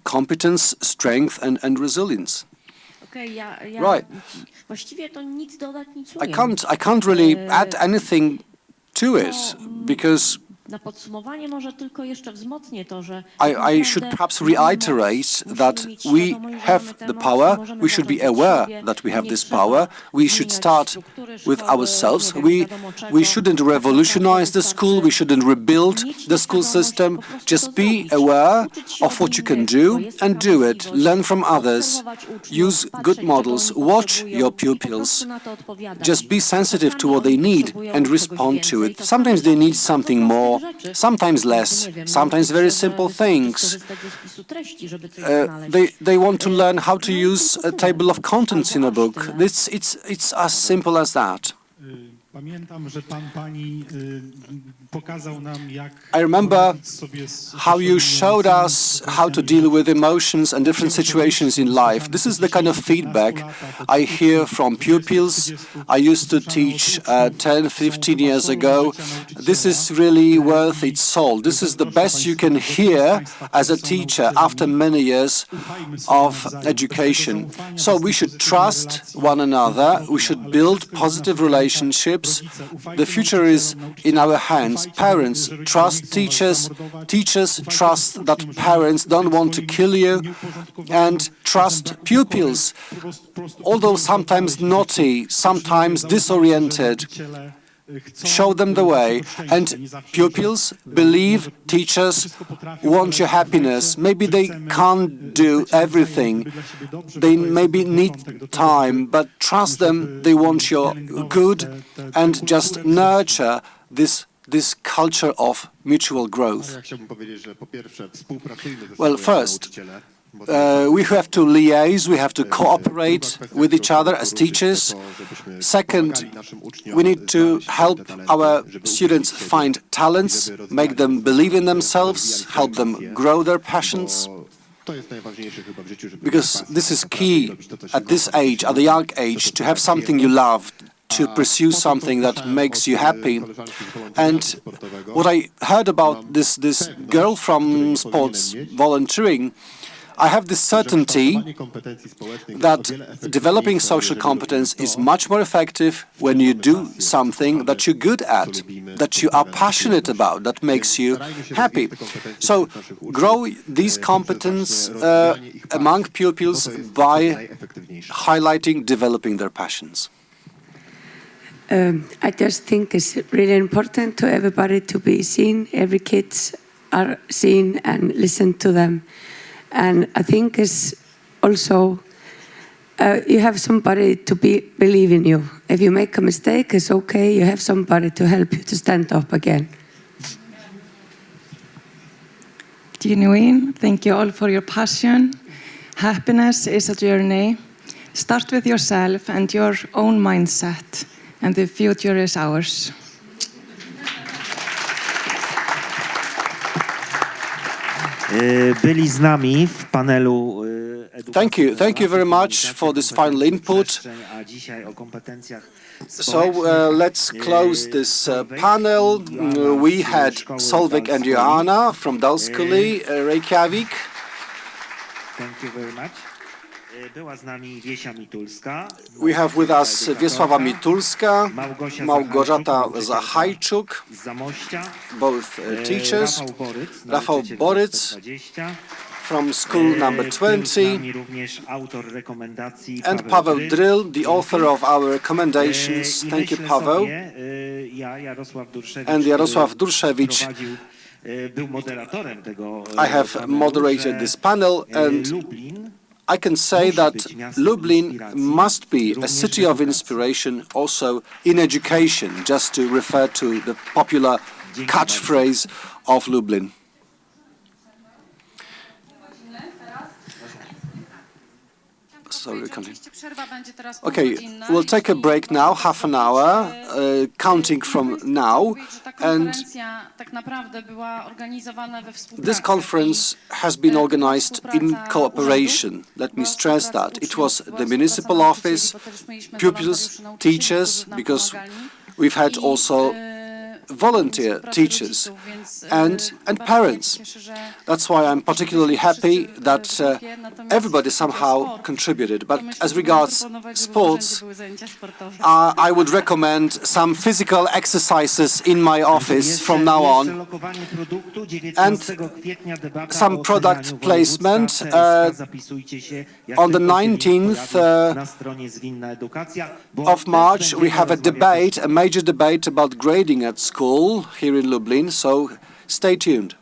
competence, strength and resilience. Right. I can't really add anything to it, because Na podsumowanie może tylko jeszcze wzmocnię to, że I should perhaps reiterate that we have the power, we should be aware that we have this power, we should start with ourselves, we shouldn't revolutionize the school, we shouldn't rebuild the school system, just be aware of what you can do and do it, learn from others, use good models, watch your pupils, just be sensitive to what they need and respond to it. Sometimes they need something more, sometimes less, sometimes very simple things. They want to learn how to use a table of contents in a book. It's as simple as that. I remember how you showed us how to deal with emotions and different situations in life. This is the kind of feedback I hear from pupils. I used to teach 10, 15 years ago. This is really worth its salt. This is the best you can hear as a teacher after many years of education. So we should trust one another. We should build positive relationships. The future is in our hands. Parents trust teachers. Teachers trust that parents don't want to kill you, and trust pupils. Although sometimes naughty, sometimes disoriented, show them the way, and pupils believe teachers want your happiness. Maybe they can't do everything, they maybe need time, but trust them, they want your good, and just nurture this culture of mutual growth. Well, first, we have to liaise, we have to cooperate with each other as teachers. Second, we need to help our students find talents, make them believe in themselves, help them grow their passions. Because this is key at this age, at the young age, to have something you love, to pursue something that makes you happy. And what I heard about this girl from sports volunteering, I have this certainty that developing social competence is much more effective when you do something that you're good at, that you are passionate about, that makes you happy. So grow these competence among pupils by highlighting, developing their passions. I just think it's really important to everybody to be seen. Every kids are seen and listen to them. And I think it's also you have somebody to believe in you. If you make a mistake, it's okay. You have somebody to help you to stand up again. Genuine, thank you all for your passion. Happiness is a journey. Start with yourself and your own mindset, and the future is ours. Byli z nami w panelu. Thank you very much for this final input. So let's close this panel. We had Solveig and Joanna from Dalskuli, Reykjavik. Thank you very much. We have with us Wiesława Mitulska, Małgorzata Zachajczuk, both teachers, Rafał Boryc from school number 20, and Paweł Dryl, the author of our recommendations. Thank you, Paweł. And Jarosław Durszewicz. I have moderated this panel, and I can say that Lublin must be a city of inspiration also in education, just to refer to the popular catchphrase of Lublin. Sorry, okay, we'll take a break now, half an hour, counting from now, and this conference has been organized in cooperation. Let me stress that. It was the municipal office, pupils, teachers, because we've had also volunteer teachers and parents. That's why I'm particularly happy that everybody somehow contributed. But as regards sports, I would recommend some physical exercises in my office from now on, and some product placement. On the 19th of March, we have a debate, a major debate about grading at school here in Lublin, so stay tuned.